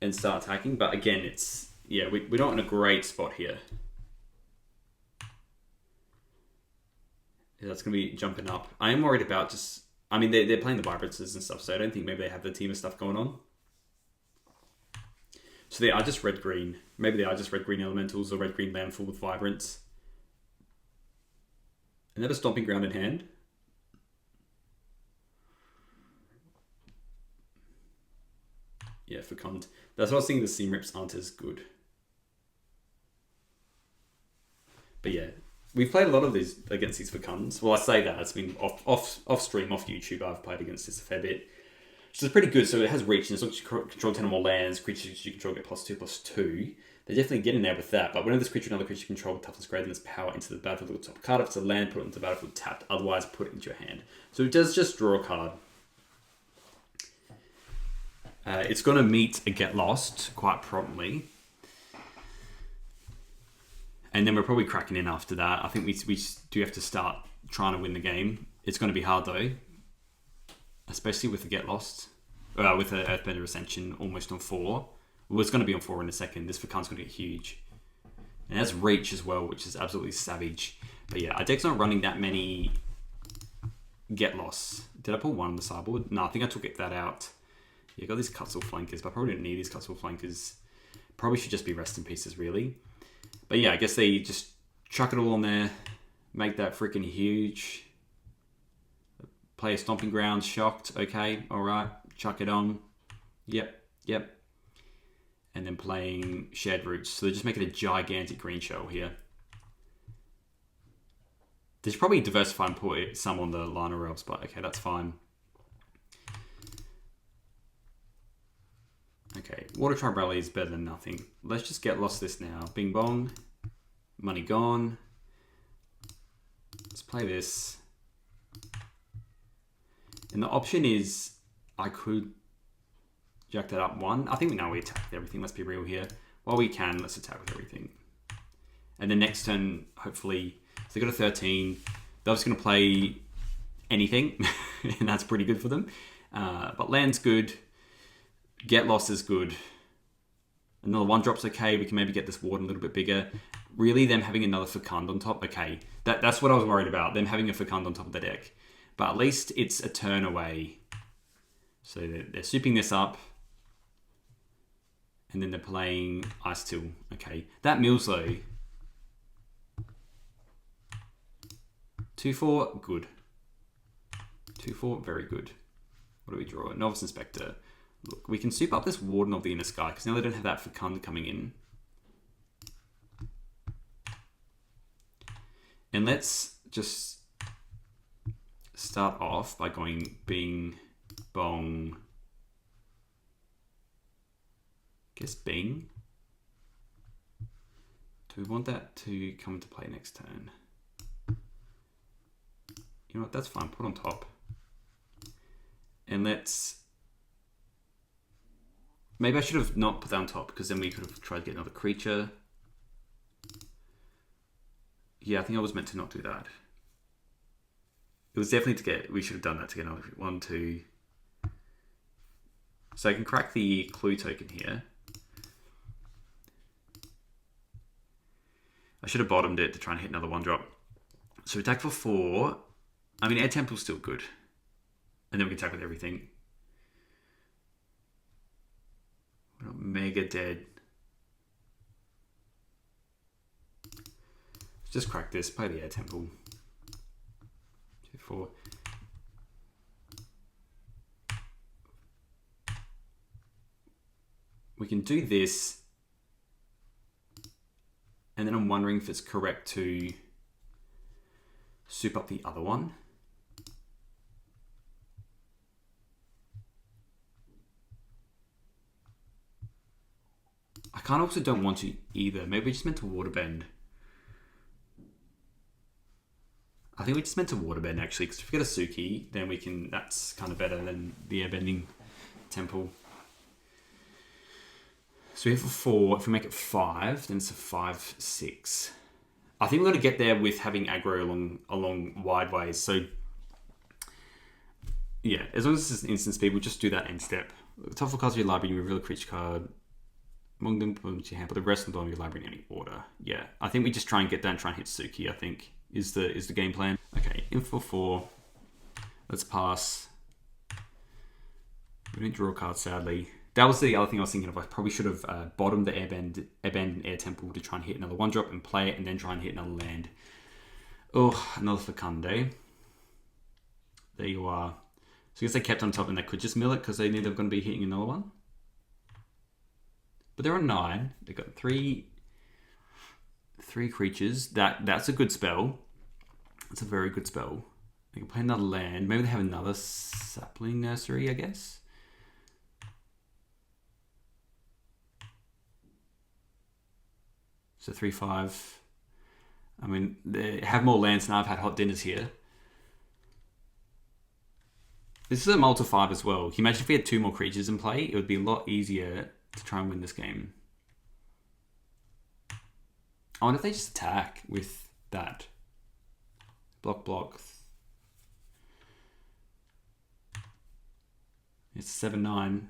and start attacking. But again, it's, yeah, we're not in a great spot here. Yeah, that's going to be jumping up. I am worried about just, I mean, they're playing the Vibrances and stuff. So I don't think maybe they have the team of stuff going on. So they are just red-green. Maybe they are just red-green elementals or red-green landfall with Vibrance. And they have a Stomping Ground in hand. Yeah, Fecund. That's what I was thinking, the Seam Rips aren't as good. But yeah, we've played a lot of these against these Fecunds. Well, I say that. It's been off stream, off YouTube. I've played against this a fair bit. Which is pretty good. So it has reach, and as long as you control 10 or more lands, creatures you control get +2/+2. They definitely get in there with that. But whenever this creature and other creature you control with toughness greater than its power into the battlefield with the top card, if it's a land, put it into the battlefield tapped. Otherwise, put it into your hand. So it does just draw a card. It's going to meet a Get Lost quite promptly. And then we're probably cracking in after that. I think we do have to start trying to win the game. It's going to be hard though. Especially with the Get Lost. With the Earthbender Ascension almost on 4. Well, it's going to be on 4 in a second. This Fecund's going to get huge. And that's reach as well, which is absolutely savage. But yeah, our deck's not running that many Get Lost. Did I pull one on the sideboard? No, I think I took that out. Yeah, got these Cutzel Flankers, but I probably didn't need these Cutzel Flankers. Probably should just be Rest in Pieces, really. But yeah, I guess they just chuck it all on there. Make that freaking huge. Play a Stomping Grounds, shocked. Okay, alright. Chuck it on. Yep. And then playing Shared Roots. So they're just making a gigantic green shell here. They should probably diversify and put some on the Lana Realms, but okay, that's fine. Okay, Water Tribe Rally is better than nothing. Let's just get lost this now. Bing bong. Money gone. Let's play this. And the option is, I could jack that up 1. I think we know we attack with everything. Let's be real here. While we can, let's attack with everything. And then next turn, hopefully, so they got a 13. They're just going to play anything, and that's pretty good for them. But land's good. Get Lost is good. Another 1-drop's okay. We can maybe get this Warden a little bit bigger. Really, them having another Fecund on top, okay. That's what I was worried about, them having a Fecund on top of the deck. But at least it's a turn away. So they're souping this up. And then they're playing Ice Till. Okay. That mills though. 2-4, good. 2-4, very good. What do we draw? Novice Inspector. Look, we can soup up this Warden of the Inner Sky, because now they don't have that Fecund coming in. And let's just start off by going Bing, Bong, guess Bing. Do we want that to come into play next turn? You know what, that's fine, put on top. And let's... Maybe I should have not put that on top, because then we could have tried to get another creature. Yeah, I think I was meant to not do that. It was definitely to get... We should have done that to get another 1, 2... So I can crack the clue token here. I should have bottomed it to try and hit another 1-drop. So we attack for 4. I mean, Air Temple's still good. And then we can attack with everything. We're not mega dead. Let's just crack this. Play the Air Temple. 2, 4. We can do this. And then I'm wondering if it's correct to soup up the other one. I kind of also don't want to either. Maybe we just meant to waterbend. I think we just meant to waterbend actually, because if we get a Suki, then we can, that's kind of better than the airbending temple. So we have a 4. If we make it 5, then it's a 5, 6. I think we're going to get there with having aggro along wide ways. So yeah, as long as it's instant speed, we'll just do that end step. Top 4 cards of your library, you reveal a creature card. Among them, put them to your hand, but the rest of them in your library in any order. Yeah, I think we just try and get that and try and hit Suki, I think, is the game plan. Okay, in for 4. Let's pass. We didn't draw a card, sadly. That was the other thing I was thinking of. I probably should have bottomed the Airbend and Air Temple to try and hit another 1-drop and play it, and then try and hit another land. Oh, another Fecund. There you are. So I guess they kept on top and they could just mill it because they knew they were going to be hitting another one. But they're on 9. They've got three creatures. That's a good spell. That's a very good spell. They can play another land. Maybe they have another Sapling Nursery, I guess. So 3, 5. I mean, they have more lands than I've had hot dinners here. This is a multi 5 as well. Can you imagine if we had 2 more creatures in play? It would be a lot easier to try and win this game. I wonder if they just attack with that. Block, block. It's 7, 9.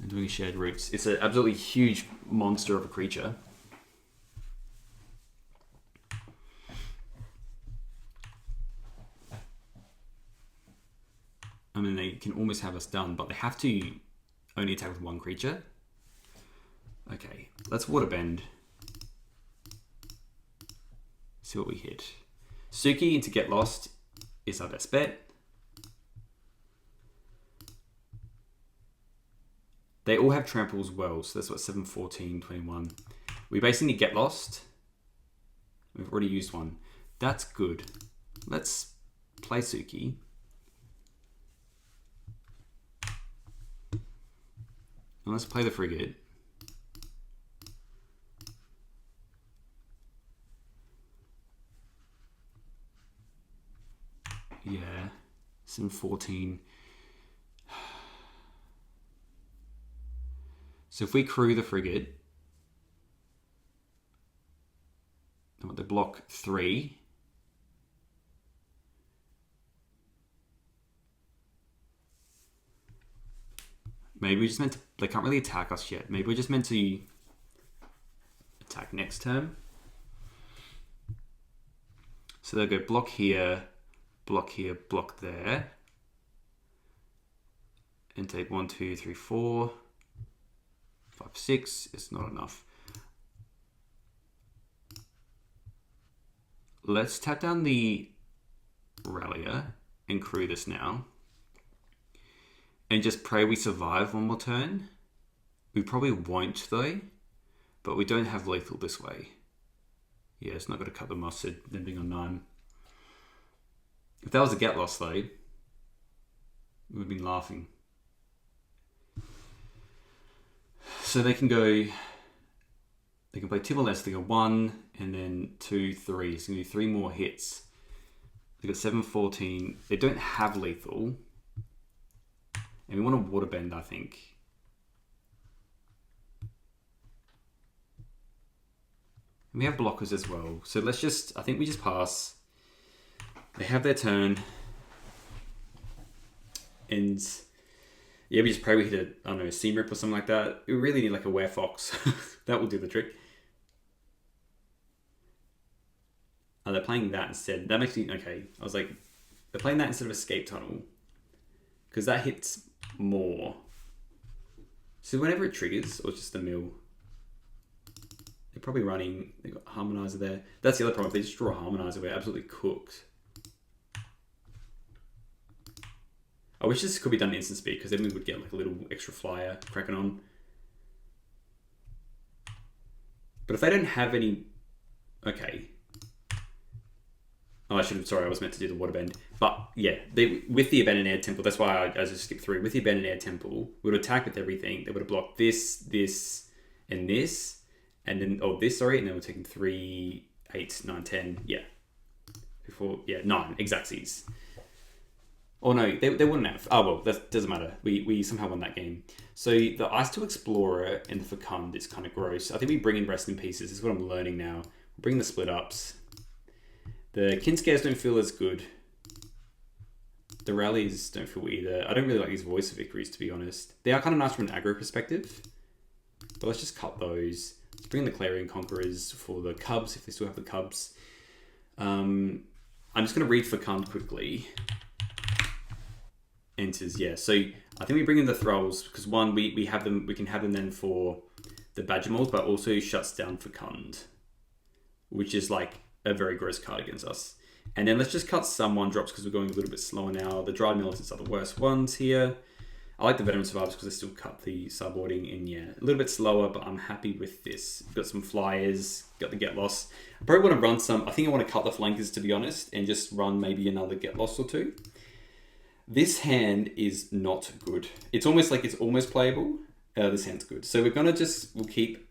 And doing shared roots. It's an absolutely huge monster of a creature. I mean, they can almost have us done, but they have to only attack with 1 creature. Okay, let's waterbend. See what we hit. Suki into Get Lost is our best bet. They all have trample as well, so that's what, 7, 14, 21. We basically Get Lost. We've already used one. That's good. Let's play Suki. And let's play the frigate. Yeah, 7, 14. So if we crew the frigate, they block 3. Maybe we just meant to, they can't really attack us yet. Maybe we're just meant to attack next turn. So they'll go block here, block there. And take 1, 2, 3, 4, 5, 6. It's not enough. Let's tap down the Rallier and crew this now. and just pray we survive one more turn. We probably won't though, but we don't have lethal this way. Yeah, it's not going to cut the mustard, then being on 9. If that was a get loss though, we would have been laughing. So they can go, they can play 2 or less, they go 1, and then 2, 3. So they can do 3 more hits. They got 7, 14. They don't have lethal. And we want to water bend, I think. And we have blockers as well. So let's just, I think we just pass. They have their turn. And yeah, we just pray we hit a, I don't know, a seam rip or something like that. We really need like a werefox. That will do the trick. Oh, they're playing that instead. That makes me, okay. I was like, they're playing that instead of escape tunnel. Because that hits more. So whenever it triggers, or just the mill, they're probably running, they've got Harmonizer there. That's the other problem. If they just draw a Harmonizer, we're absolutely cooked. I wish this could be done instant speed, because then we would get like a little extra flyer cracking on. But if they don't have any, okay. Oh, sorry, I was meant to do the water bend. But yeah, with the Abandoned Air Temple, that's why I just skipped through. With the Abandoned Air Temple, we would attack with everything. They would have blocked this, this, and this. And then, oh, this, sorry. And then we're taking 3, 8, 9, 10. Yeah. Before, yeah, 9 exactsies. Oh no, they wouldn't have. Oh well, that doesn't matter. We somehow won that game. So the Ice to Explorer and the Fecund is kind of gross. I think we bring in Rest in Pieces. This is what I'm learning now. Bring the Split Ups. The Kin Scares don't feel as good. The Rallies don't feel either. I don't really like these Voice of Victories, to be honest. They are kind of nice from an aggro perspective. But let's just cut those. Let's bring in the Clarion Conquerors for the Cubs, if they still have the Cubs. I'm just going to read Fecund quickly. Enters, yeah. So I think we bring in the Thralls because one, we have them. We can have them then for the Badger Mauls, but also shuts down Fecund, which is like a very gross card against us. And then let's just cut some 1-drops because we're going a little bit slower now. The Dried Militants are the worst ones here. I like the Veteran Survivors because they still cut the subboarding in, yeah, a little bit slower, but I'm happy with this. We've got some Flyers, got the Get Lost. I probably want to run some. I think I want to cut the Flankers, to be honest, and just run maybe another Get Lost or 2. This hand is not good. It's almost like it's almost playable. This hand's good. So we're gonna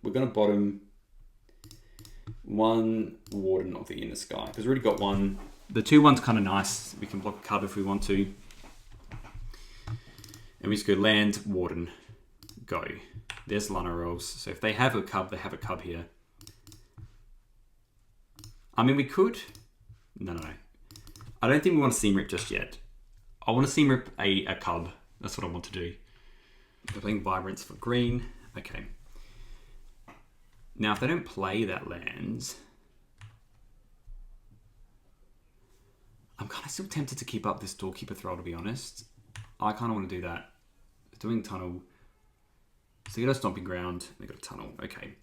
we're gonna bottom 1 Warden of the Inner Sky because we already got one. The 2-1's kind of nice. We can block a cub if we want to. And we just go land, Warden, go. There's Lana Rolls. So if they have a cub, they have a cub here. I mean, we could. No. I don't think we want to Seam Rip just yet. I want to Seam Rip a cub. That's what I want to do. They're playing Vibrance for green. Okay. Now, if they don't play that land, I'm kind of still tempted to keep up this Doorkeeper Thrall, to be honest. I kind of want to do that. They're doing Tunnel. So they got a Stomping Ground. They got a Tunnel. Okay.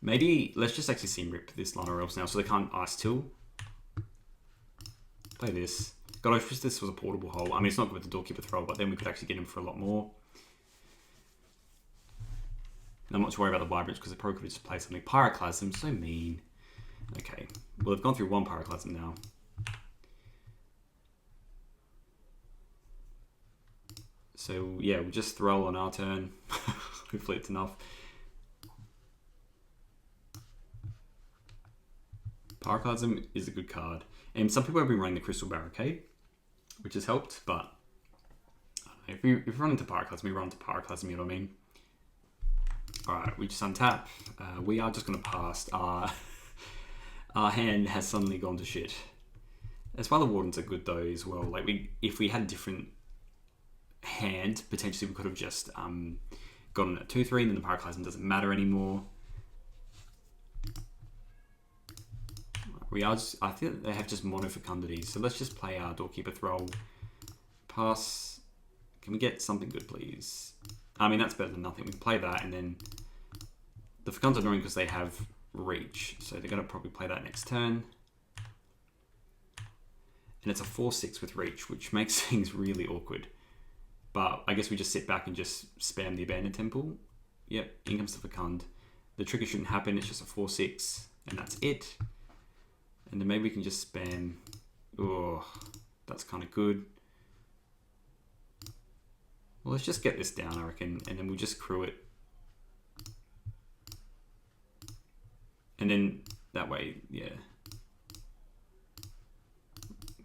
Maybe let's just actually Seam Rip this Lana Elves now so they can't Ice Till. Play this. God, I wish this was a portable hole. I mean, it's not good with the Doorkeeper Thrall, but then we could actually get him for a lot more. And I'm not too worried about the Vibrance because they probably could just play something. Pyroclasm, so mean. Okay. Well, they've gone through 1 Pyroclasm now. So, yeah, we'll just throw on our turn. Hopefully it's enough. Pyroclasm is a good card. And some people have been running the Crystal Barricade, which has helped, but I don't know, if we run into Pyroclasm, we run into Pyroclasm, you know what I mean? Alright, we just untap. We are just going to pass. Our hand has suddenly gone to shit. That's why the Wardens are good though as well. Like if we had a different hand, potentially we could have just gotten a 2-3 and then the Pyroclasm doesn't matter anymore. I think they have just mono fecundity, so let's just play our Doorkeeper Thrall. Pass. Can we get something good, please? I mean, that's better than nothing. We can play that, and then the Fecund's annoying because they have reach, so they're going to probably play that next turn. And it's a 4/6 with reach, which makes things really awkward. But I guess we just sit back and just spam the Abandoned Temple. Yep, in comes the Fecund. The trigger shouldn't happen, it's just a 4/6, and that's it. And then maybe we can just spam. Oh, that's kind of good. Well, let's just get this down, I reckon, and then we'll just crew it. And then that way, yeah.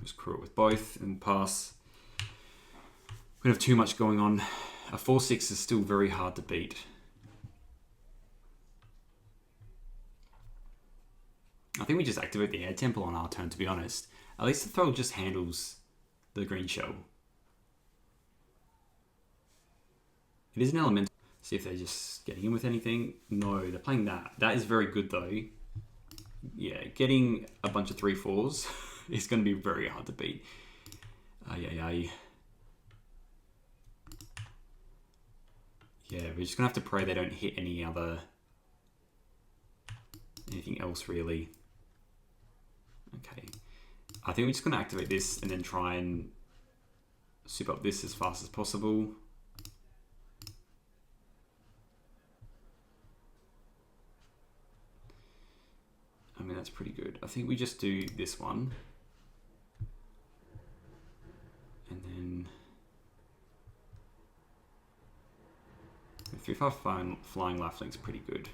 Just crew it with both and pass. We don't have too much going on. A 4/6 is still very hard to beat. I think we just activate the Air Temple on our turn, to be honest. At least the throw just handles the green shell. It is an elemental. See if they're just getting in with anything. No, they're playing that. That is very good though. Yeah, getting a bunch of 3/4s is going to be very hard to beat. Ay. Yeah, we're just going to have to pray they don't hit anything else really. Okay. I think we're just going to activate this and then try and soup up this as fast as possible. I mean, that's pretty good. I think we just do this one. And then 3/5 flying lifelink's pretty good.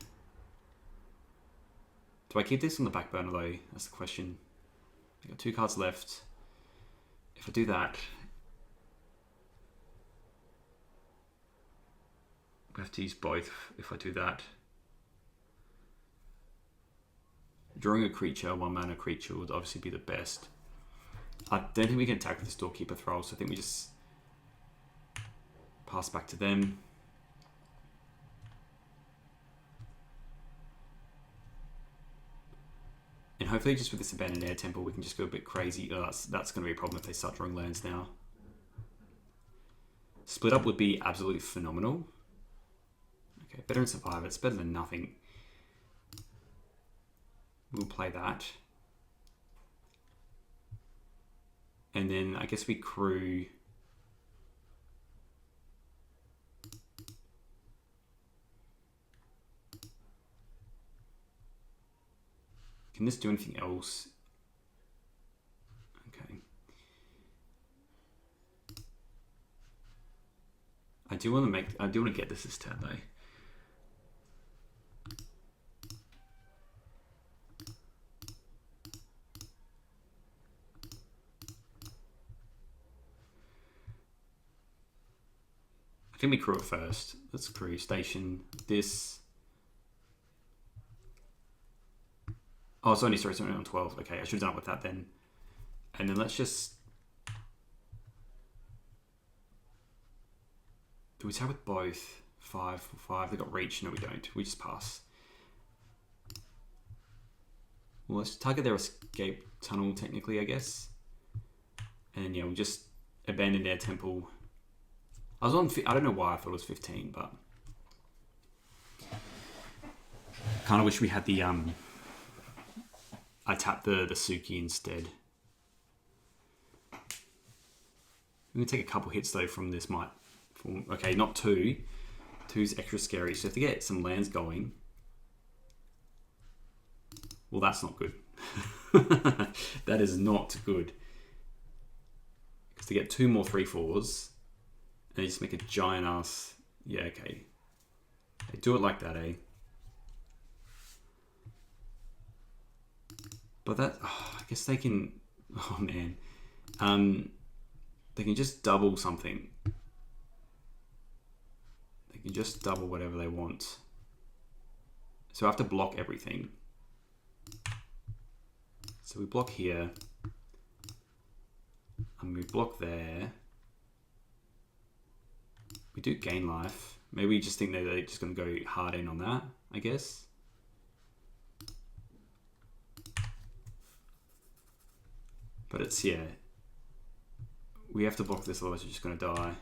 Do I keep this on the back burner though? That's the question. I've got 2 cards left. If I do that, we have to use both if I do that. Drawing a creature, 1 mana creature, would obviously be the best. I don't think we can attack with the Storekeeper Thrall, so I think we just pass back to them. And hopefully just with this Abandoned Air Temple we can just go a bit crazy. Oh, that's going to be a problem if they start drawing lands now. Split up would be absolutely phenomenal. Okay, better than Survivor. It's better than nothing. We'll play that. And then I guess we crew. Can this do anything else? Okay. I do want to get this turn though. I think we crew it first. Let's crew station this. Oh, it's only on 12. Okay, I should have done it with that then. And then let's just. Do we tap with both? 5 for 5. They got reach. No, we don't. We just pass. Well, let's target their escape tunnel technically, I guess. And yeah, we'll just abandon their temple. I was on. I don't know why I thought it was 15, but kind of wish we had the I tapped the Suki instead. I'm gonna take a couple hits though from this might. Okay, not 2. 2's extra scary. So if they get some lands going, well, that's not good. That is not good. Because to get 2 more 3/4s, and they just make a giant ass. Yeah, okay. They do it like that, eh? But that, I guess they can. Oh man, they can just double something. They can just double whatever they want. So I have to block everything. So we block here, and we block there. We do gain life. Maybe we just think that they're just going to go hard in on that, I guess. But it's, yeah. We have to block this, otherwise we're just going to die.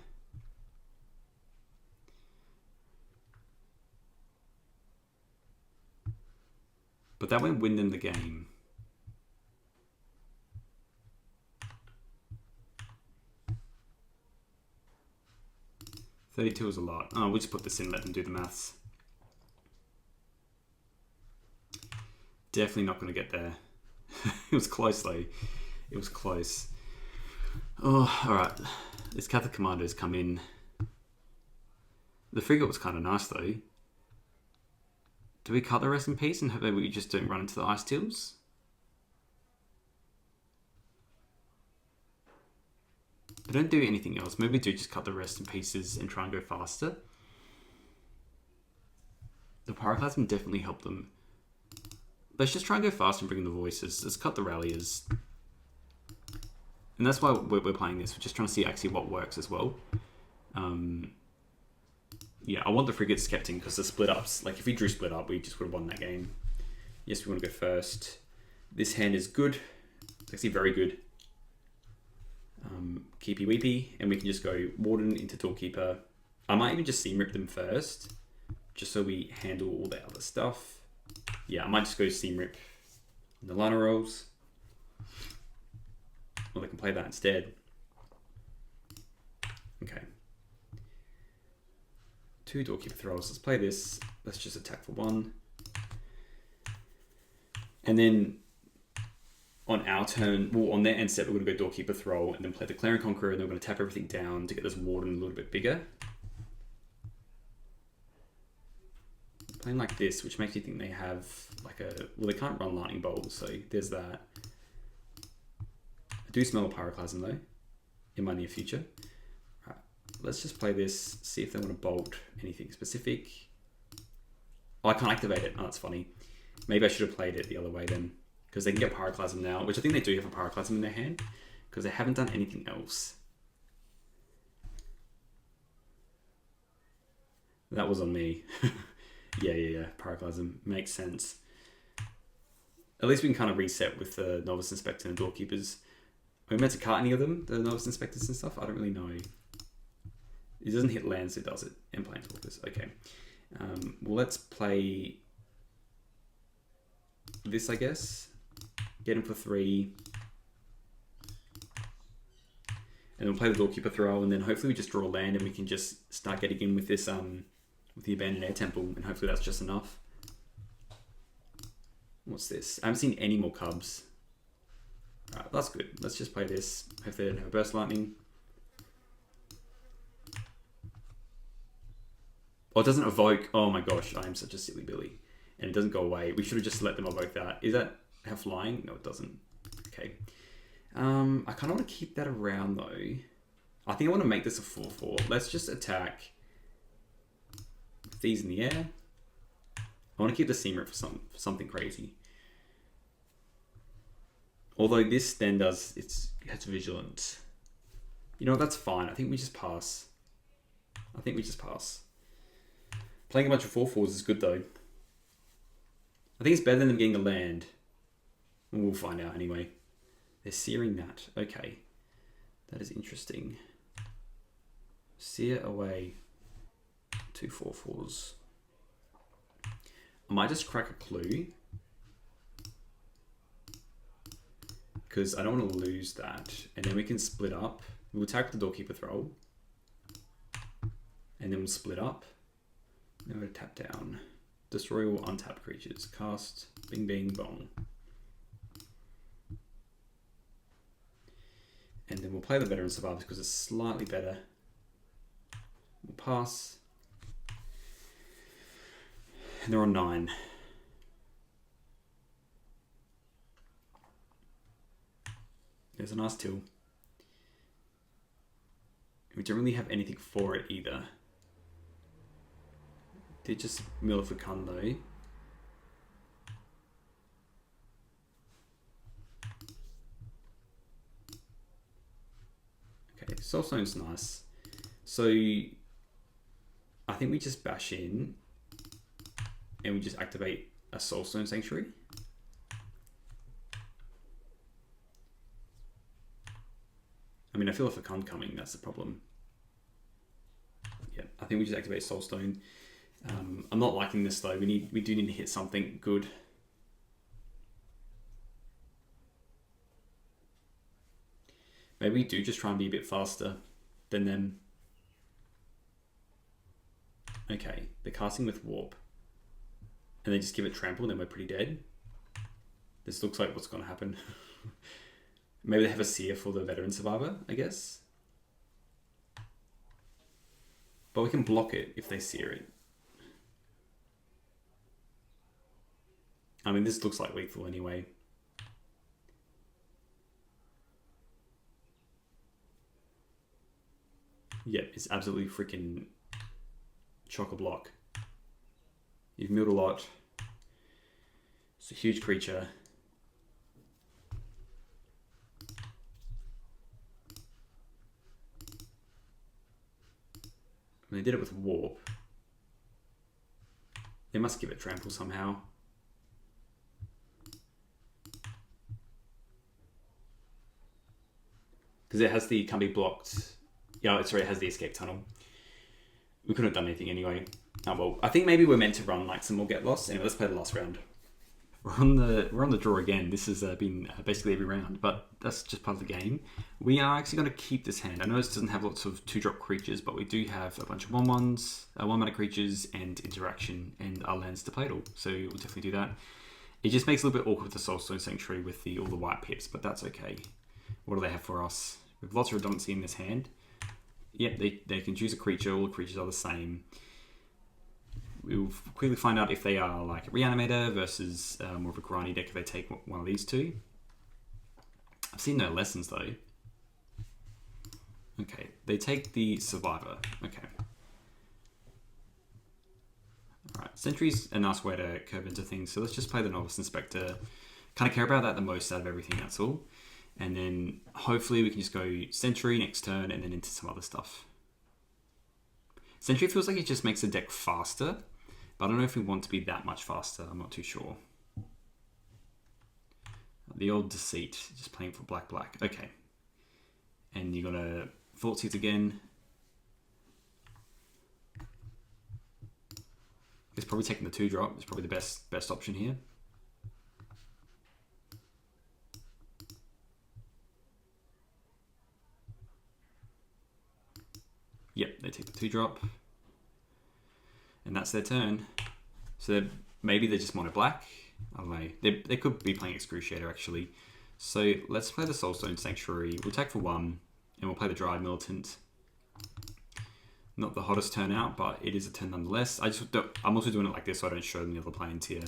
But that won't win them the game. 32 is a lot. Oh, we'll just put this in, let them do the maths. Definitely not going to get there. It was close though. It was close. Oh, alright. This Catholic Commando's come in. The frigate was kind of nice though. Do we cut the rest in peace and hope that we just don't run into the ice tills? I don't do anything else. Maybe we do just cut the rest in pieces and try and go faster. The Pyroclasm definitely helped them. Let's just try and go faster and bring in the voices. Let's cut the ralliers. And that's why we're playing this. We're just trying to see actually what works as well. Yeah, I want the frigates kept in because the split ups, like if we drew split up, we just would have won that game. Yes, we want to go first. This hand is good. It's actually very good. Keepy weepy, and we can just go Warden into Doorkeeper. I might even just seam rip them first, just so we handle all the other stuff. Yeah, I might just go seam rip on the liner rolls. Or they can play that instead. Okay. 2 Doorkeeper Thralls. Let's play this. Let's just attack for 1. And then on our turn, well, on their end step, we're going to go Doorkeeper Thrall and then play the Clarion Conqueror, and then we're going to tap everything down to get this Warden a little bit bigger. Playing like this, which makes you think they have like a... Well, they can't run Lightning Bolts, so there's that. I do smell a Pyroclasm though, in my near future. Right, let's just play this, see if they want to bolt anything specific. Oh, I can't activate it. Oh, that's funny. Maybe I should have played it the other way then, because they can get Pyroclasm now, which I think they do have a Pyroclasm in their hand, because they haven't done anything else. That was on me. Yeah. Pyroclasm makes sense. At least we can kind of reset with the Novice Inspector and Doorkeepers. Are we meant to cut any of them, the Novice Inspectors and stuff? I don't really know. It doesn't hit lands, it does it. And Planeswalkers. Okay. Well, let's play this, I guess. Get him for 3. And then we'll play the Doorkeeper Throw, and then hopefully we just draw a land and we can just start getting in with this, with the Abandoned Air Temple, and hopefully that's just enough. What's this? I haven't seen any more Cubs. Alright, that's good. Let's just play this. Hopefully they don't have a Burst Lightning. Oh, it doesn't evoke. Oh my gosh, I am such a silly Billy. And it doesn't go away. We should have just let them evoke that. Is that have flying? No, it doesn't. Okay. I kind of want to keep that around though. I think I want to make this a 4/4. Let's just attack with these in the air. I want to keep the seam rip for something crazy. Although this then does, it's vigilant. You know what, that's fine. I think we just pass. Playing a bunch of 4/4s is good though. I think it's better than them getting a land. We'll find out anyway. They're searing that. Okay. That is interesting. Sear away 2 4/4s. I might just crack a clue, because I don't want to lose that. And then we can split up. We'll attack the Doorkeeper Throw. And then we'll split up. Then we'll tap down. Destroy all untapped creatures. Cast Bing Bing Bong. And then we'll play the Veteran Survivors because it's slightly better. We'll pass. And they're on 9. There's a nice till. We don't really have anything for it either. Did just mill for Kun though. Okay, Soulstone's nice. So I think we just bash in and we just activate a Soulstone Sanctuary. I mean, I feel a Fecund coming, that's the problem. Yeah, I think we just activate Soulstone. I'm not liking this though. We do need to hit something good. Maybe we do just try and be a bit faster than them. Okay, they're casting with Warp. And they just give it Trample, then we're pretty dead. This looks like what's going to happen. Maybe they have a Seer for the Veteran Survivor, I guess. But we can block it if they Seer it. I mean, this looks like lethal anyway. Yep, it's absolutely freaking chock-a-block. You've milled a lot. It's a huge creature. And they did it with Warp. They must give it Trample somehow. Because it has the can't be blocked. Yeah, sorry, it has the escape tunnel. We couldn't have done anything anyway. Oh well, I think maybe we're meant to run like some more get lost. Anyway, let's play the last round. We're on the draw again. This has been basically every round, but that's just part of the game. We are actually going to keep this hand. I know this doesn't have lots of 2-drop creatures, but we do have a bunch of 1/1s, 1-mana creatures, and interaction, and our lands to play it all. So we'll definitely do that. It just makes it a little bit awkward with the Soulstone Sanctuary with all the white pips, but that's okay. What do they have for us? We have lots of redundancy in this hand. Yep, they can choose a creature. All the creatures are the same. We'll quickly find out if they are like a Reanimator versus more of a grindy deck if they take one of these two. I've seen no lessons though. Okay, they take the Survivor. Okay. Alright, Sentry's a nice way to curve into things, so let's just play the Novice Inspector. Kind of care about that the most out of everything, that's all. And then hopefully we can just go Sentry next turn and then into some other stuff. Sentry feels like it just makes the deck faster, but I don't know if we want to be that much faster. I'm not too sure. The old Deceit, just playing for black. Okay. And you got a Thought Seeds again. It's probably taking the 2-drop. It's probably the best option here. Yep, they take the 2-drop. And that's their turn. So maybe they're just mono black. I don't know. They could be playing Excruciator actually. So let's play the Soulstone Sanctuary. We'll attack for 1, and we'll play the Dryad Militant. Not the hottest turn out, but it is a turn nonetheless. I'm also doing it like this so I don't show them the other planes here.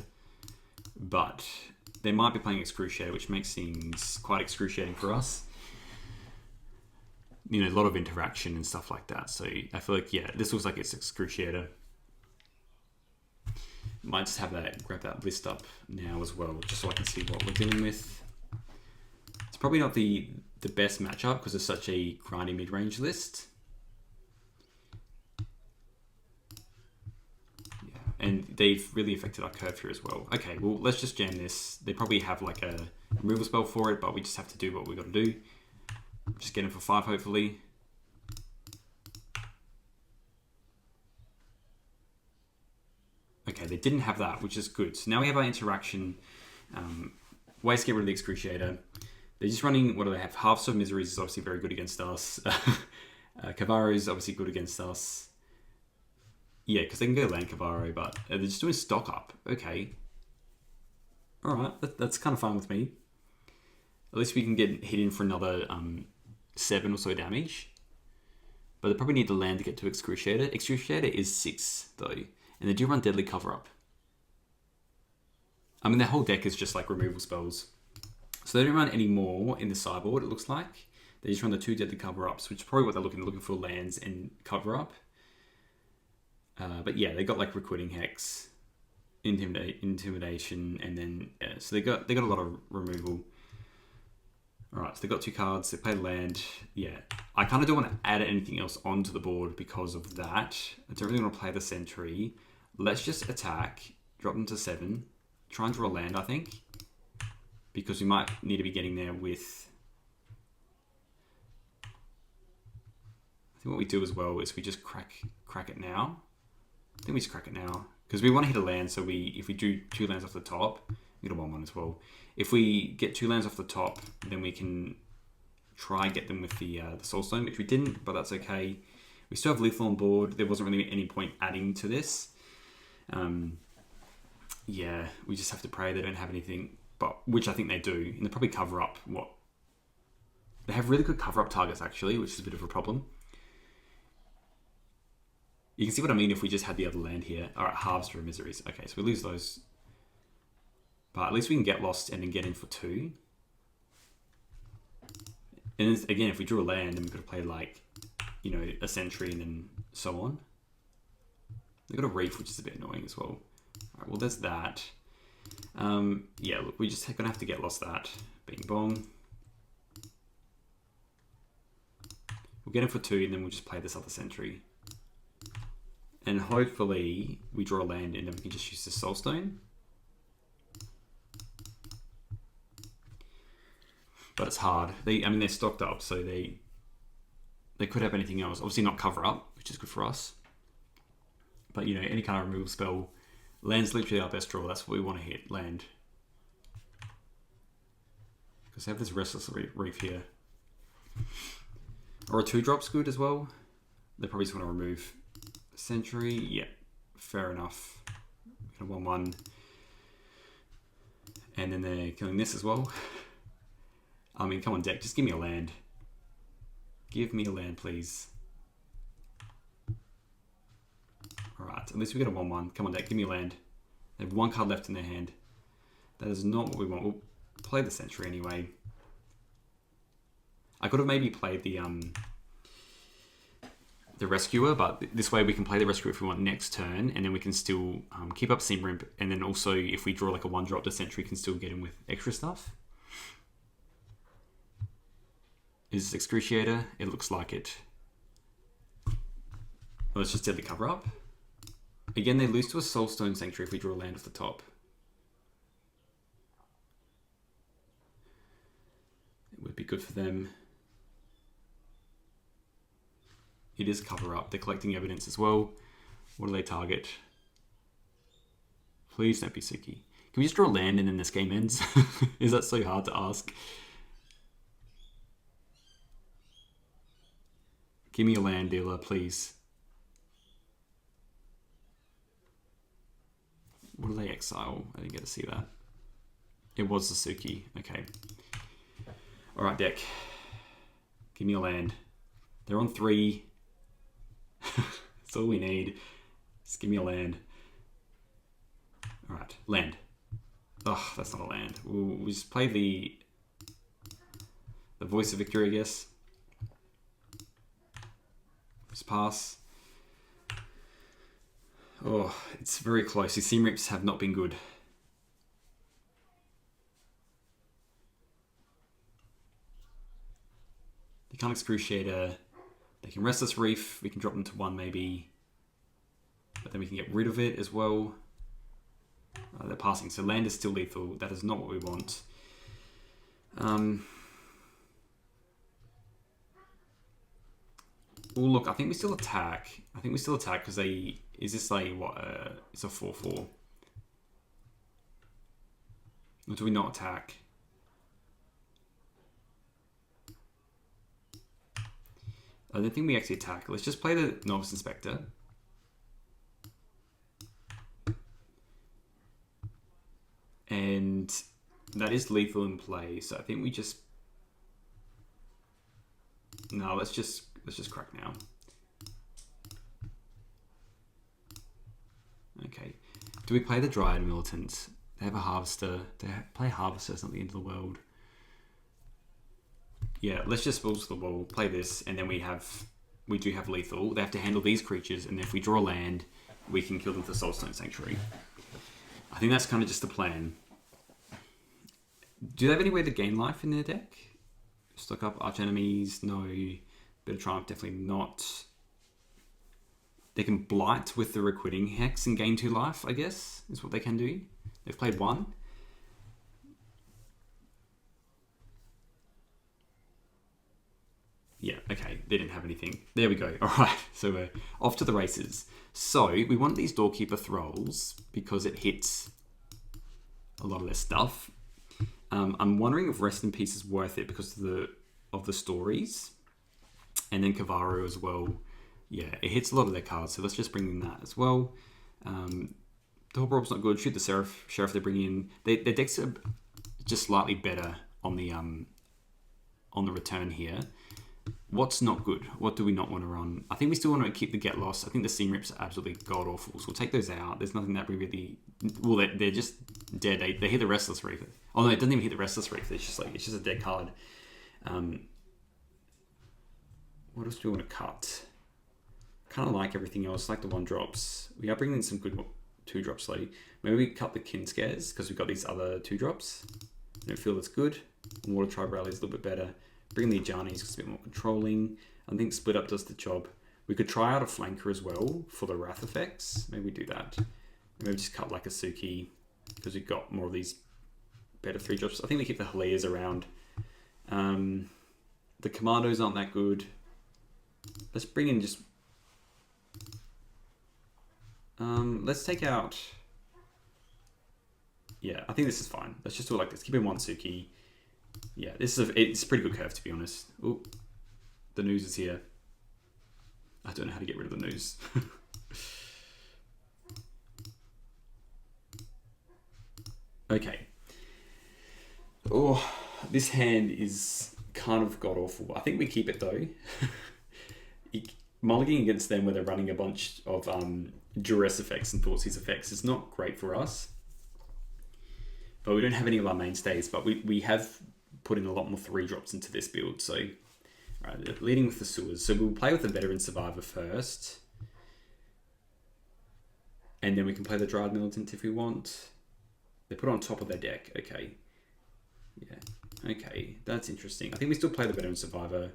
But they might be playing Excruciator, which makes things quite excruciating for us. You know, a lot of interaction and stuff like that. So I feel like, yeah, this looks like it's Excruciator. Might just have that, grab that list up now as well, just so I can see what we're dealing with. It's probably not the best matchup because it's such a grindy mid-range list. Yeah, and they've really affected our curve here as well. Okay, well, let's just jam this. They probably have like a removal spell for it, but we just have to do what we got to do. Just get him for 5, hopefully. Okay, they didn't have that, which is good. So now we have our interaction. Ways to get rid of the Excruciator. They're just running, what do they have? Halves of Miseries is obviously very good against us. Kavaro is obviously good against us. Yeah, because they can go land Kavaro, but they're just doing stock up. Okay. Alright, that's kind of fine with me. At least we can get hit in for another 7 or so damage. But they probably need to land to get to Excruciator. Excruciator is 6, though. And they do run Deadly Cover-Up. I mean, their whole deck is just like removal spells. So they don't run any more in the sideboard, it looks like. They just run the 2 Deadly Cover-Ups, which is probably what they're looking for, lands and Cover-Up. But yeah, they got like Requiting Hex, Intimidation, and then... Yeah, so they got a lot of removal. Alright, so they got 2 cards, they play land. Yeah, I kind of don't want to add anything else onto the board because of that. I don't really want to play the Sentry. Let's just attack, drop them to 7, try and draw land, I think. Because we might need to be getting there with... I think what we do as well is we just crack it now. I think we just crack it now. Because we want to hit a land, so if we do 2 lands off the top, we get a 1/1 as well. If we get 2 lands off the top, then we can try and get them with the Soulstone, which we didn't, but that's okay. We still have lethal on board. There wasn't really any point adding to this. Yeah, we just have to pray they don't have anything, but which I think they do. And they probably cover up what... They have really good cover-up targets, actually, which is a bit of a problem. You can see what I mean if we just had the other land here. All right, Harvester of Miseries. Okay, so we lose those. But at least we can get lost and then get in for 2. And then, again, if we drew a land, then we could have played, like, you know, a Sentry and then so on. They've got a Reef, which is a bit annoying as well. All right, well, there's that. Yeah, look, we're just going to have to get lost that. Bing bong. We'll get in for 2, and then we'll just play this other Sentry. And hopefully we draw a land and then we can just use the Soulstone. But it's hard. I mean, they're stocked up, so they could have anything else. Obviously not cover up, which is good for us. But, you know, any kind of removal spell, land's literally our best draw. That's what we want to hit, land. Because they have this Restless Reef here. Or a 2-drop's good as well. They probably just want to remove Sentry. Yeah, fair enough. 1/1. And then they're killing this as well. I mean, come on, deck. Just give me a land. Give me a land, please. Alright, at least we get a 1/1. Come on, deck. Give me a land. They have 1 card left in their hand. That is not what we want. We'll play the Sentry anyway. I could have maybe played the Rescuer, but this way we can play the Rescuer if we want next turn, and then we can still keep up Simrimp, and then also if we draw like a 1-drop, the Sentry can still get in with extra stuff. Is this Excruciator? It looks like it. Well, it's just deadly cover up. Again, they lose to a Soulstone Sanctuary if we draw a land off the top. It would be good for them. It is cover up. They're collecting evidence as well. What do they target? Please don't be Suki. Can we just draw land and then this game ends? Is that so hard to ask? Give me a land dealer, please. What do they exile? I didn't get to see that. It was the Suki. Okay. Alright, deck. Give me a land. They're on 3. That's all we need. Just give me a land. Alright, land. Ugh, that's not a land. We'll just play the Voice of Victory, I guess. Just pass. Oh, it's very close. These Simrips have not been good. They can't Excruciator. They can Restless Reef. We can drop them to 1 maybe. But then we can get rid of it as well. They're passing. So land is still lethal. That is not what we want. Well, look, I think we still attack. I think we still attack because they... Is this a, what? It's a 4/4. Or do we not attack? I don't think we actually attack. Let's just play the Novice Inspector. And that is lethal in play, so I think we just... No, let's just crack now. Okay. Do we play the Dryad Militant? They have a Harvester. They play Harvester something into the world. Yeah, let's just balls to the wall, play this, and then we do have lethal. They have to handle these creatures, and if we draw land, we can kill them with the Soulstone Sanctuary. I think that's kind of just the plan. Do they have any way to gain life in their deck? Stock up arch enemies? No. Bit of Triumph, definitely not. They can Blight with the Requiting Hex and gain 2 life, I guess, is what they can do. They've played 1. Yeah, okay, they didn't have anything. There we go. All right, so we're off to the races. So we want these Doorkeeper Thralls because it hits a lot of their stuff. I'm wondering if Rest in Peace is worth it because of the stories, and then Kavaru as well. Yeah, it hits a lot of their cards, so let's just bring in that as well. The Boros not good. Shoot the Sheriff they bring in. Their decks are just slightly better on the return here. What's not good? What do we not want to run? I think we still want to keep the Get Lost. I think the Seam Rips are absolutely god-awful, so we'll take those out. There's nothing that we really... Well, they're just dead. They hit the Restless Reef. Oh no, it doesn't even hit the Restless Reef. It's just a dead card. What else do we want to cut? Kind of like everything else, like the 1-drops. We are bringing in some good 2-drops lately. Maybe we cut the Kin Scares because we've got these other 2-drops. I don't feel that's good. Water Tribe Rally is a little bit better. Bring the Ajanis because it's a bit more controlling. I think Split Up does the job. We could try out a Flanker as well for the Wrath effects. Maybe we do that. Maybe just cut like a Suki because we've got more of these better 3-drops. I think we keep the Halias around. The Commandos aren't that good. Let's bring in just... let's take out... Yeah, I think this is fine. Let's just do it like this. Keep in 1 Suki. Yeah, it's a pretty good curve, to be honest. Oh, the news is here. I don't know how to get rid of the news. Okay. Oh, this hand is kind of god-awful. I think we keep it, though. Mulliganing against them where they're running a bunch of duress effects and Thoughtseize effects is not great for us. But we don't have any of our mainstays, but we have put in a lot more 3-drops into this build. So, right, leading with the Sewers. So we'll play with the Veteran Survivor first. And then we can play the Dryad Militant if we want. They put it on top of their deck. Okay. Yeah. Okay, that's interesting. I think we still play the Veteran Survivor.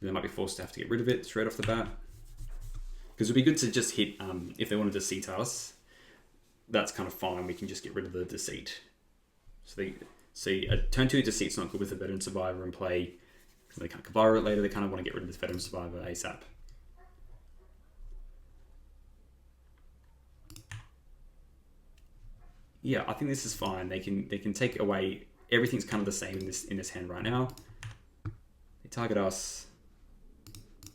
They might be forced to have to get rid of it straight off the bat. Because it would be good to just hit, if they want to deceit us, that's kind of fine. We can just get rid of the deceit. So they see a turn 2 deceit's not good with the Veteran Survivor and play, because they can't Kavara it later. They kind of want to get rid of this Veteran Survivor ASAP. Yeah, I think this is fine. They can take away everything's kind of the same in this hand right now. They target us,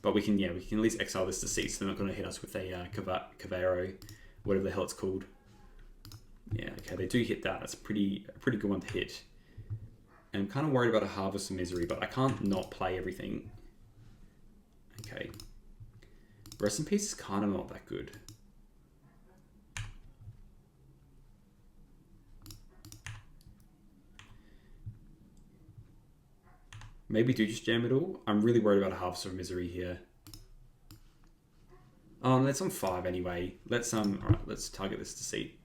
but we can at least exile this deceit. So they're not going to hit us with a Kavaro, whatever the hell it's called. Yeah, okay, they do hit that. That's a pretty good one to hit. And I'm kind of worried about a Harvest of Misery, but I can't not play everything. Okay. Rest in Peace is kind of not that good. Maybe do just jam it all. I'm really worried about a Harvest of Misery here. Oh, that's on 5 anyway. Let's alright, let's target this deceit.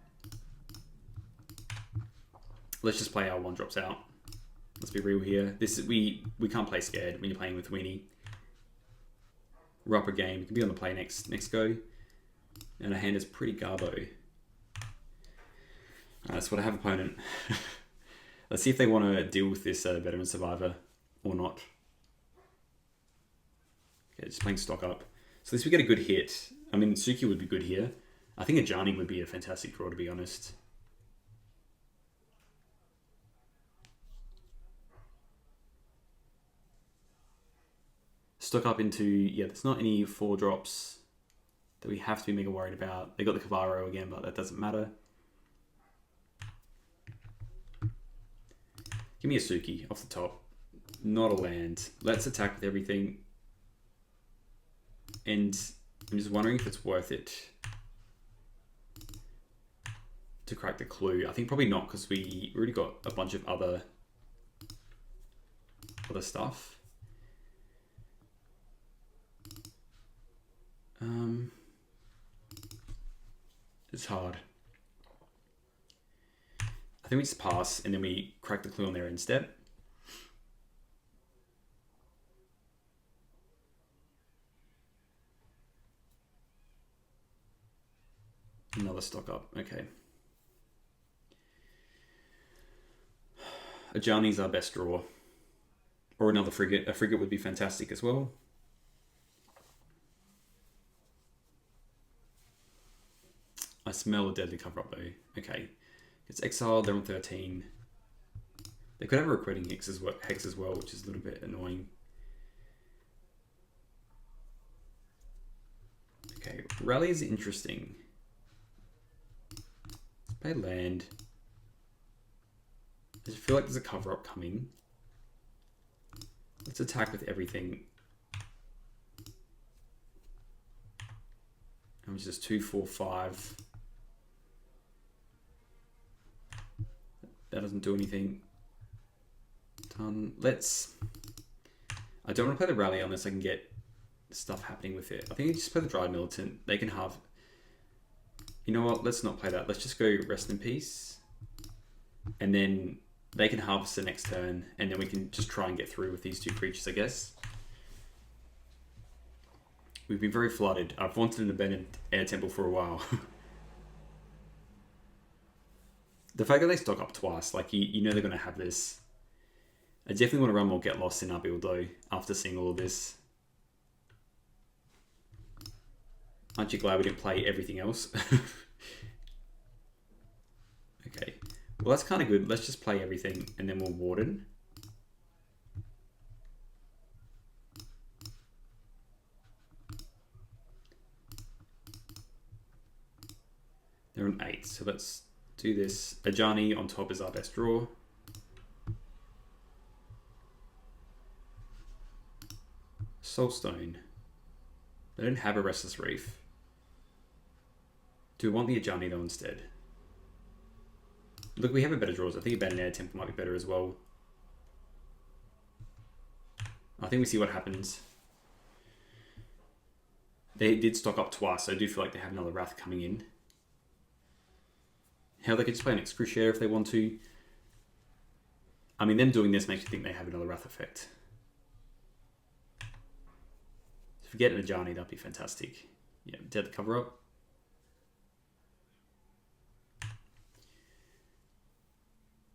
Let's just play our 1-drops out. Let's be real here. This is, we can't play scared when you're playing with Weenie. We're up a game. You can be on the play next go. And our hand is pretty garbo. That's what I have, opponent. Let's see if they want to deal with this Veteran Survivor or not. Okay, just playing stock up. So at least we get a good hit. I mean, Suki would be good here. I think Ajani would be a fantastic draw, to be honest. Stock up into, yeah, there's not any 4-drops that we have to be mega worried about. They got the Kavaro again, but that doesn't matter. Give me a Suki off the top. Not a land. Let's attack with everything. And I'm just wondering if it's worth it to crack the clue. I think probably not, because we already got a bunch of other stuff. It's hard. I think we just pass and then we crack the clue on there instead. Another stock up, okay. Ajani's our best draw. Or another frigate. A frigate would be fantastic as well. I smell a deadly cover up though. Okay. It's exiled, they're on 13. They could have a recruiting hex as well, which is a little bit annoying. Okay, Rally is interesting. Let's play land. I just feel like there's a cover up coming. Let's attack with everything. And it's just 2, 4, 5. That doesn't do anything. Done. I don't want to play the Rally unless I can get stuff happening with it. I think you just play the Dried Militant. They can have... You know what? Let's not play that. Let's just go Rest in Peace. And then they can harvest the next turn. And then we can just try and get through with these 2 creatures, I guess. We've been very flooded. I've wanted an abandoned air temple for a while. The fact that they stock up twice, like you know they're going to have this. I definitely want to run more Get Lost in our build though, after seeing all of this. Aren't you glad we didn't play everything else? Okay, well that's kind of good. Let's just play everything and then we'll Warden. They're on 8, so let's do this. Ajani on top is our best draw. Soulstone. They don't have a Restless Reef. Do we want the Ajani though instead? Look, we have a better draws. I think Abandoned Air Temple might be better as well. I think we see what happens. They did stock up twice, so I do feel like they have another Wrath coming in. Hell, they could just play an Excruciator if they want to. I mean, them doing this makes you think they have another Wrath effect. If we get an Ajani, that'd be fantastic. Yeah, dead the cover up.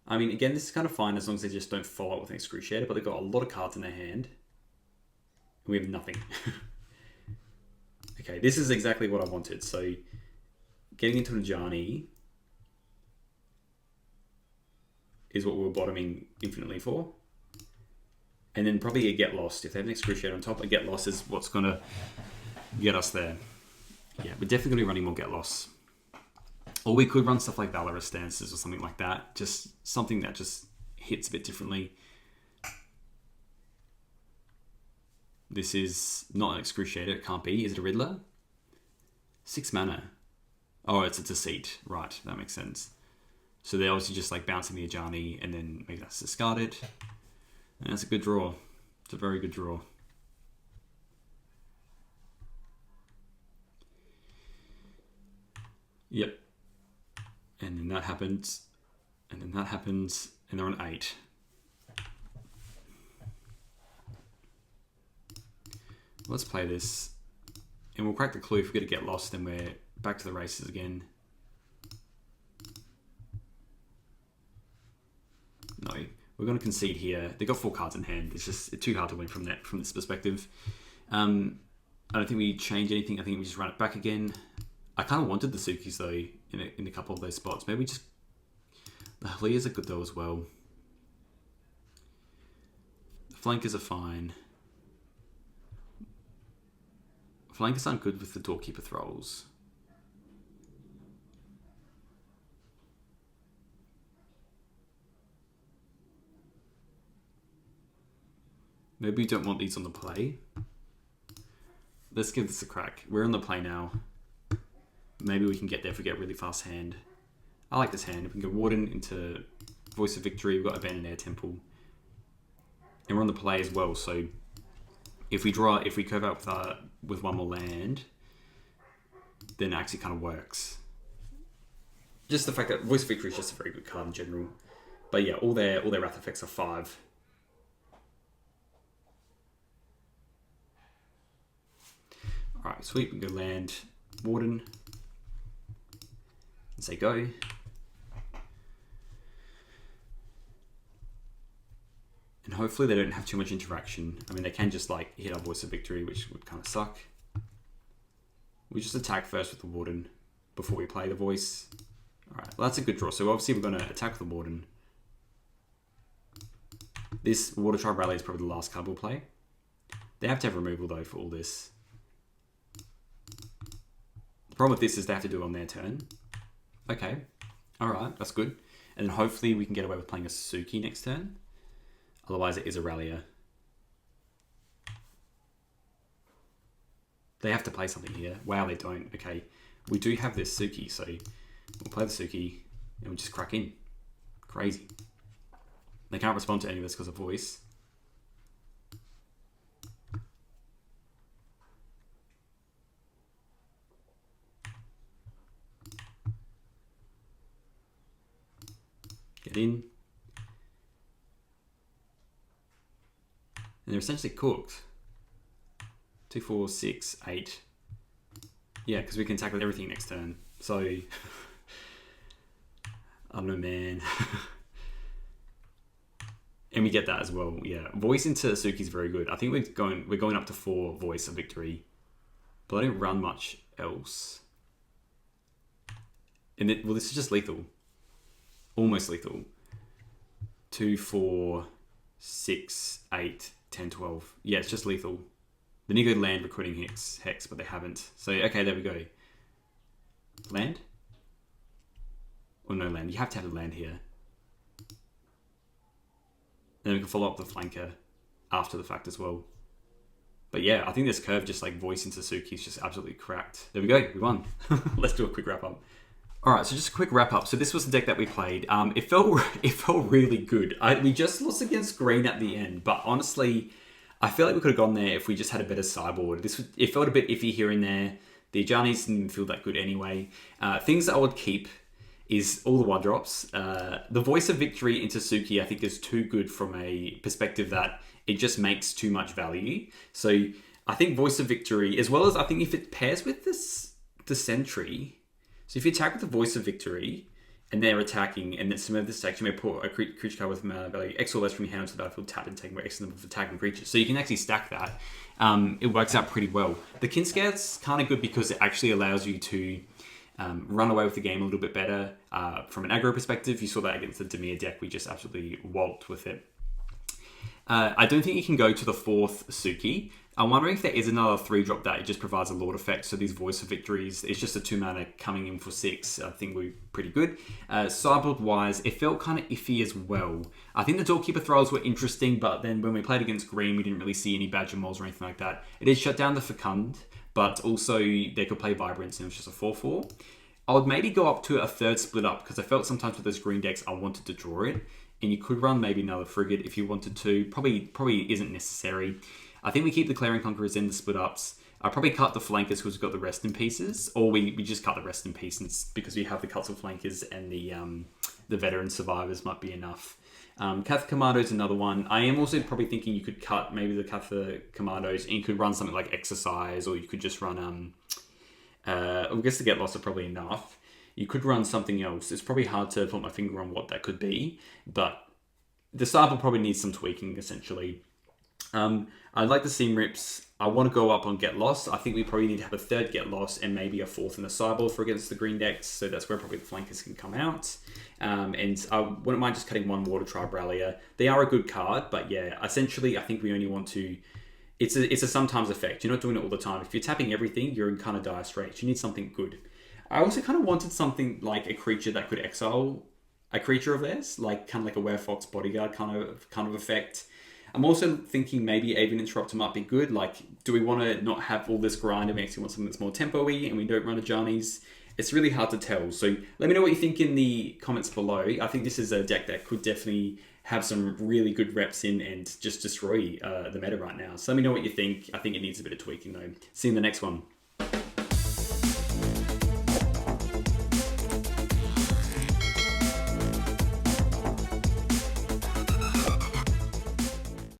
I mean, again, this is kind of fine as long as they just don't follow up with an Excruciator, but they've got a lot of cards in their hand. And we have nothing. Okay, this is exactly what I wanted. So, getting into an Ajani is what we were bottoming infinitely for. And then probably a Get Lost. If they have an Excruciator on top, a Get Lost is what's going to get us there. Yeah, we're definitely going to be running more Get Lost. Or we could run stuff like Valorous Stances or something like that. Just something that just hits a bit differently. This is not an Excruciator. It can't be. Is it a Riddler? 6 mana. Oh, it's a Deceit. Right, that makes sense. So they're obviously just like bouncing the Ajani and then maybe that's discarded. And that's a good draw. It's a very good draw. Yep. And then that happens. And then that happens. And they're on 8. Let's play this. And we'll crack the clue. If we get lost, then we're back to the races again. No, we're going to concede here. They've got 4 cards in hand. It's just too hard to win from this perspective. I don't think we change anything. I think we just run it back again. I kind of wanted the Sukis though in a couple of those spots. Maybe just the Halias are good though as well. The Flankers are fine. Flankers aren't good with the Doorkeeper Thralls. Maybe we don't want these on the play. Let's give this a crack. We're on the play now. Maybe we can get there if we get a really fast hand. I like this hand. If we can go Warden into Voice of Victory, we've got Abandoned Air Temple. And we're on the play as well, so if we curve out with one more land, then it actually kind of works. Just the fact that Voice of Victory is just a very good card in general. But yeah, all their Wrath effects are 5. Alright, sweet, we can go land Warden and say go. And hopefully they don't have too much interaction. I mean, they can just like hit our Voice of Victory, which would kind of suck. We just attack first with the Warden before we play the Voice. Alright, well that's a good draw. So obviously we're going to attack with the Warden. This Water Tribe Rally is probably the last card we'll play. They have to have removal though for all this. problem with this is they have to do it on their turn. Okay. Alright, that's good. And then hopefully we can get away with playing a Suki next turn. Otherwise it is a Rallier. They have to play something here. Wow, they don't. Okay. We do have this Suki, so we'll play the Suki and we'll just crack in. Crazy. They can't respond to any of this because of voice. Get in. And they're essentially cooked. 2, 4, 6, 8. Yeah, because we can tackle everything next turn. So, I don't know, man. And we get that as well. Yeah, voice into Suki is very good. I think we're going up to 4 voice of victory, but I don't run much else. And well, this is just lethal, almost lethal. 2, 4, 6, 8, 10, 12. Yeah, it's just lethal. Then you go land recruiting hex, but they haven't. So, okay, there we go. Land? Or no land. You have to have a land here. And then we can follow up the flanker after the fact as well. But yeah, I think this curve just like voice into Suki is just absolutely cracked. There we go, we won. Let's do a quick wrap up. All right, so just a quick wrap up. So this was the deck that we played. It felt really good. We just lost against green at the end, but honestly, I feel like we could have gone there if we just had a better sideboard. It felt a bit iffy here and there. The Ajanis didn't feel that good anyway. Things that I would keep is all the 1-drops. The Voice of Victory into Suki, I think, is too good from a perspective that it just makes too much value. So I think Voice of Victory, as well as I think if it pairs with the Sentry, so if you attack with the Voice of Victory, and they're attacking, and then some of this action may put a creature card with value X or less from your hand onto the battlefield, tapped and taking away X number of attacking creatures. So you can actually stack that. It works out pretty well. The Kinscout's kind of good because it actually allows you to run away with the game a little bit better. From an aggro perspective, you saw that against the Dimir deck. We just absolutely walloped with it. I don't think you can go to the 4th Suki. I'm wondering if there is another 3-drop that it just provides a Lord effect. So these Voice of Victories, it's just a 2-mana coming in for 6. I think we're pretty good. Sideboard-wise, it felt kind of iffy as well. I think the Doorkeeper throws were interesting, but then when we played against green, we didn't really see any Badger Moles or anything like that. It did shut down the Fecund, but also they could play Vibrance and it was just a 4-4. I would maybe go up to a 3rd split up because I felt sometimes with those green decks, I wanted to draw it. And you could run maybe another Frigate if you wanted to. Probably isn't necessary. I think we keep the Clearing Conquerors in the split ups. I probably cut the Flankers because we've got the Rest in Pieces. Or we just cut the Rest in Pieces because we have the cuts of Flankers and the Veteran Survivors might be enough. Catha Commandos another one. I am also probably thinking you could cut maybe the Catha Commandos and you could run something like Exercise, or you could just run... I guess the Get Lost are probably enough. You could run something else. It's probably hard to put my finger on what that could be, but the sideboard probably needs some tweaking, essentially. I'd like the Seam Rips. I want to go up on Get Lost. I think we probably need to have a 3rd Get Lost and maybe a 4th in the sideboard for against the green decks, so that's where probably the Flankers can come out. And I wouldn't mind just cutting 1 Water Tribe Rallier. They are a good card, but yeah, essentially I think we only want to... It's a sometimes effect. You're not doing it all the time. If you're tapping everything, you're in kind of dire straits. You need something good. I also kind of wanted something like a creature that could exile a creature of theirs, like kind of like a Werefox Bodyguard kind of effect. I'm also thinking maybe Avian Interrupter might be good. Like, do we want to not have all this grind and actually want something that's more tempo-y and we don't run a Ajanis? It's really hard to tell. So let me know what you think in the comments below. I think this is a deck that could definitely have some really good reps in and just destroy the meta right now. So let me know what you think. I think it needs a bit of tweaking though. See you in the next one.